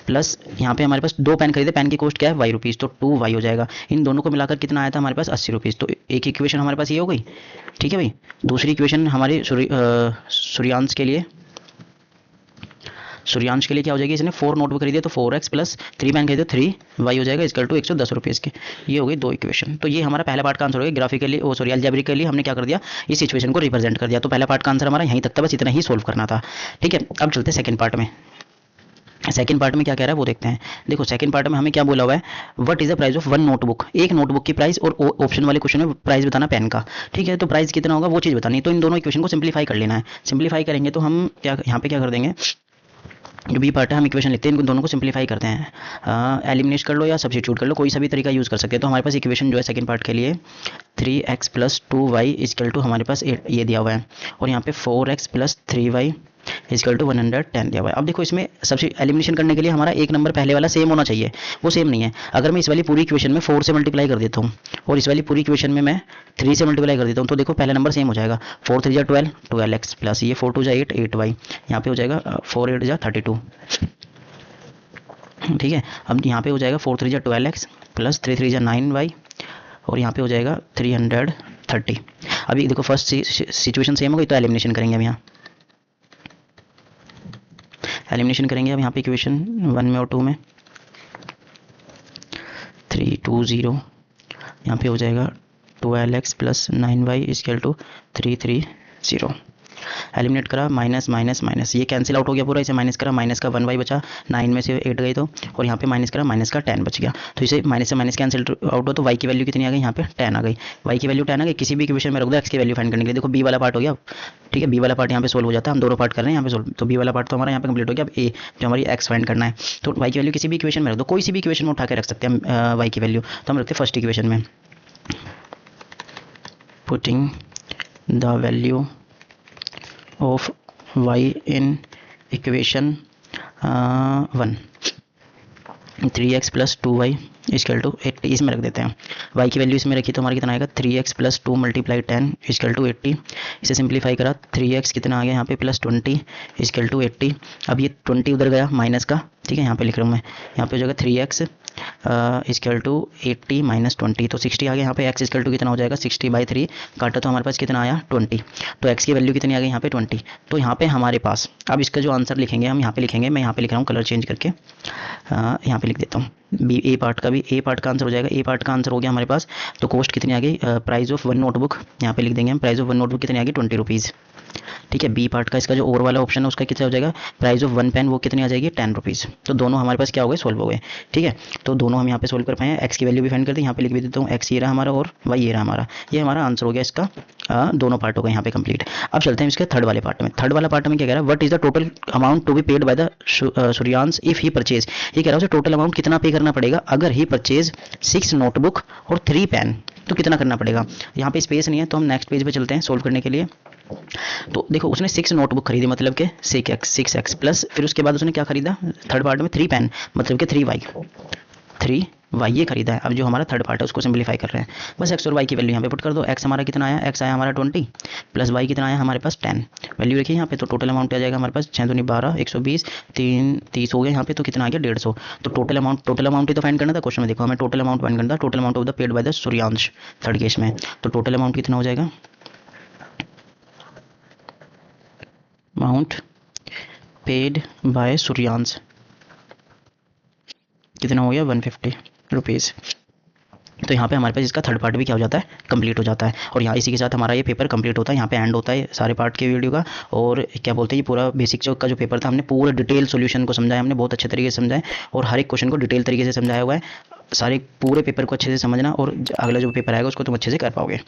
प्लस यहाँ पे हमारे पास 2 पेन खरीदे, पेन की कॉस्ट क्या है वाई रुपीज़, तो 2y हो जाएगा। इन दोनों को मिलाकर कितना आया था हमारे पास 80 रुपीज़। तो एक इक्वेशन हमारे पास ये हो गई। ठीक है भाई, दूसरी इक्वेशन हमारी सूर्यांश के लिए, सूर्यांश के लिए क्या हो जाएगी, इसने 4 नोटबुक खरीदे तो 4x प्लस 3 पेन खरीदे 3y हो जाएगा, इक्वल टू 110 रुपीज़ के। ये हो गई 2 इक्वेशन। तो ये हमारा पहला पार्ट का आंसर हो गया। ग्राफिकली ओ सॉरी अलजेब्रिकली हमने क्या कर दिया, इस सिचुएशन को रिप्रेजेंट कर दिया। तो पहला पार्ट का आंसर हमारा यहीं तक था, बस इतना ही सोल्व करना था। ठीक है, अब चलते हैं सेकंड पार्ट में। सेकंड पार्ट में क्या कह रहा है वो देखते हैं। देखो सेकंड पार्ट में हमें क्या बोला हुआ है, what is the price of 1 notebook. एक नोटबुक की प्राइस, और ऑप्शन वाले क्वेश्चन में प्राइस बताना पेन का। ठीक है, तो प्राइस कितना होगा वो चीज़ बतानी। तो इन दोनों इक्वेशन को सिंप्लीफाई कर लेना है। सिंप्लीफाई करेंगे तो हम क्या यहाँ पे क्या कर देंगे, जो बी पार्ट है हम इक्वेशन लिखते हैं, इनको दोनों को सिंप्लीफाई करते हैं। एलिमिनेट कर लो या सब्स्टिट्यूट कर लो, कोई सा भी तरीका यूज़ कर सकते हैं। तो हमारे पास इक्वेशन जो है सेकंड पार्ट के लिए 3x plus 2y equal to हमारे पास ये दिया हुआ है, और यहाँ पे 4x plus 3y equal to 110 दिया हुआ है। अब देखो इसमें सबसे एलिमिनेशन करने के लिए हमारा एक नंबर पहले वाला सेम होना चाहिए, वो सेम नहीं है। अगर मैं इस वाली पूरी इक्वेशन में 4 से मल्टीप्लाई कर देता हूँ और इस वाली पूरी इक्वेशन में मैं 3 से मल्टीप्लाई कर देता हूँ, तो देखो पहला नंबर सेम हो जाएगा। 4 3 12 12x प्लस ये 4 2 8 8y, यहाँ पे हो जाएगा 4 8 32। ठीक है, अब यहाँ पे हो जाएगा 4 3 12x प्लस 3 3 9y, और यहाँ पे हो जाएगा 330। अभी देखो फर्स्ट सिचुएशन सेम हो गई, तो एलिमिनेशन करेंगे अब यहाँ एलिमिनेशन करेंगे अब यहाँ पे इक्वेशन 1 में और 2 में। 3 2 0 यहाँ पे हो जाएगा 12x plus 9y equal to 330। Eliminate करा, माइनस माइनस माइनस, ये कैंसिल आउट हो गया पूरा। इसे माइनस करा, माइनस का 1y बचा, 9 में से 8 गई तो, और यहाँ पे माइनस करा, माइनस का 10 बच गया। तो इसे माइनस से माइनस कैंसिल आउट हो तो y की वैल्यू कितनी आ गई, यहाँ पे 10 आ गई। y की वैल्यू 10 आ गई। किसी भी इक्वेशन में रख दो x की वैल्यू फाइंड करने के लिए। देखो b वाला पार्ट हो गया। ठीक है, b वाला पार्ट यहाँ पे सोल्व हो जाता है। हम दोनों पार्ट कर रहे हैं यहाँ पे सोल्व, तो b वाला पार्ट तो हमारा यहाँ पे कंप्लीट हो गया। अब a जो हमारी x फाइंड करना है, तो y की वैल्यू किसी भी इक्वेशन में रख दो, कोई सी भी इक्वेशन में उठा के रख सकते हैं y की वैल्यू। तो हम रखते हैं फर्स्ट इक्वेशन में, putting the value of y in equation 1, 3x plus 2y equal to 80 इसमें रख देते हैं। वाई की वैल्यू इसमें रखी तो हमारा कितना आएगा 3x plus 2 multiply 10 is equal to 80। इसे सिंप्लीफाई करा 3x कितना आ गया यहाँ पे प्लस 20 इजकल टू 80। अब ये 20 उधर गया माइनस का, ठीक है, यहाँ पे लिख रहा हूँ मैं, यहाँ पे हो जाएगा 3x इजकल टू 80 माइनस 20 तो 60 आ गया। यहाँ पे x इजकल टू कितना हो जाएगा 60/3 काटा तो हमारे पास कितना आया 20। तो x की वैल्यू कितनी आ गई यहाँ पे 20। तो यहाँ पे हमारे पास अब इसका जो आंसर लिखेंगे हम यहाँ पे लिखेंगे, मैं यहाँ पे लिख रहा हूँ कलर चेंज करके, यहाँ पे लिख देता हूँ बी। ए पार्ट का भी ए पार्ट का आंसर हो जाएगा, ए पार्ट का आंसर हो गया हमारे पास। तो कॉस्ट कितनी आ गई, प्राइस ऑफ 1 नोटबुक, यहाँ पे लिख देंगे हम प्राइस ऑफ 1 नोटबुक कितनी आ गई 20 रुपीज़। ठीक है, बी पार्ट का इसका जो और वाला ऑप्शन है उसका कितना हो जाएगा, प्राइस ऑफ 1 पेन वो कितनी आ जाएगी 10 रुपीज़। तो दोनों हमारे पास क्या हो गए, सोल्व हो गए। ठीक है, तो दोनों हम यहाँ पे सोल्व कर पाए हैं। एक्स की वैल्यू भी फाइंड कर दी, यहाँ पे लिख भी देता हूँ, एक्स ये रहा हमारा और वाई ये रहा हमारा, ये हमारा आंसर हो गया इसका। दोनों पार्ट हो गए यहाँ पे कंप्लीट। अब चलते हैं इसके थर्ड वाले पार्ट में। थर्ड वाला पार्ट में क्या कह रहा है, what is the total amount to be paid by the Suryansh if he purchase. ये कह रहा है उसे टोटल अमाउंट कितना पे करना पड़ेगा अगर ही परचेज 6 नोटबुक और 3 पेन, तो कितना करना पड़ेगा। यहाँ पे स्पेस नहीं है तो हम नेक्स्ट पेज पे चलते हैं सोल्व करने के लिए। तो देखो उसने 6 नोटबुक खरीदी मतलब के 6x प्लस फिर उसके बाद उसने क्या खरीदा थर्ड पार्ट में 3 पेन मतलब के 3y ये खरीदा है। अब जो हमारा थर्ड पार्ट है उसको सिंप्लीफाई कर रहे हैं, बस x और y की वैल्यू यहाँ पे पुट कर दो। x हमारा कितना आया, x आया हमारा 20 प्लस y कितना आया हमारे पास 10, वैल्यू रखिए यहाँ पे। तो टोटल अमाउंट आ जाएगा हमारे पास 6 दूनी 12 120 3 30 हो गया यहाँ पे, तो कितना आ गया 150। तो टोटल अमाउंट ही तो फाइंड करना था क्वेश्चन में, देखो हमें टोटल अमाउंट फाइंड करना था, total amount of the paid by the Suryansh third case में। तो टोटल अमाउंट कितना हो जाएगा, अमाउंट पेड बाय सूर्यांश कितना हो गया 150 रुपीज़। तो यहाँ पे हमारे पास इसका थर्ड पार्ट भी क्या हो जाता है, कंप्लीट हो जाता है। और यहाँ इसी के साथ हमारा ये पेपर कंप्लीट होता है, यहाँ पे एंड होता है सारे पार्ट के वीडियो का। और क्या बोलते हैं, ये पूरा बेसिक का जो पेपर था हमने पूरा डिटेल सॉल्यूशन को समझाया, हमने बहुत अच्छे तरीके से समझाया और हर एक क्वेश्चन को डिटेल तरीके से समझाया हुआ है। सारे पूरे पेपर को अच्छे से समझना और अगला जो पेपर आएगा उसको तुम अच्छे से कर पाओगे।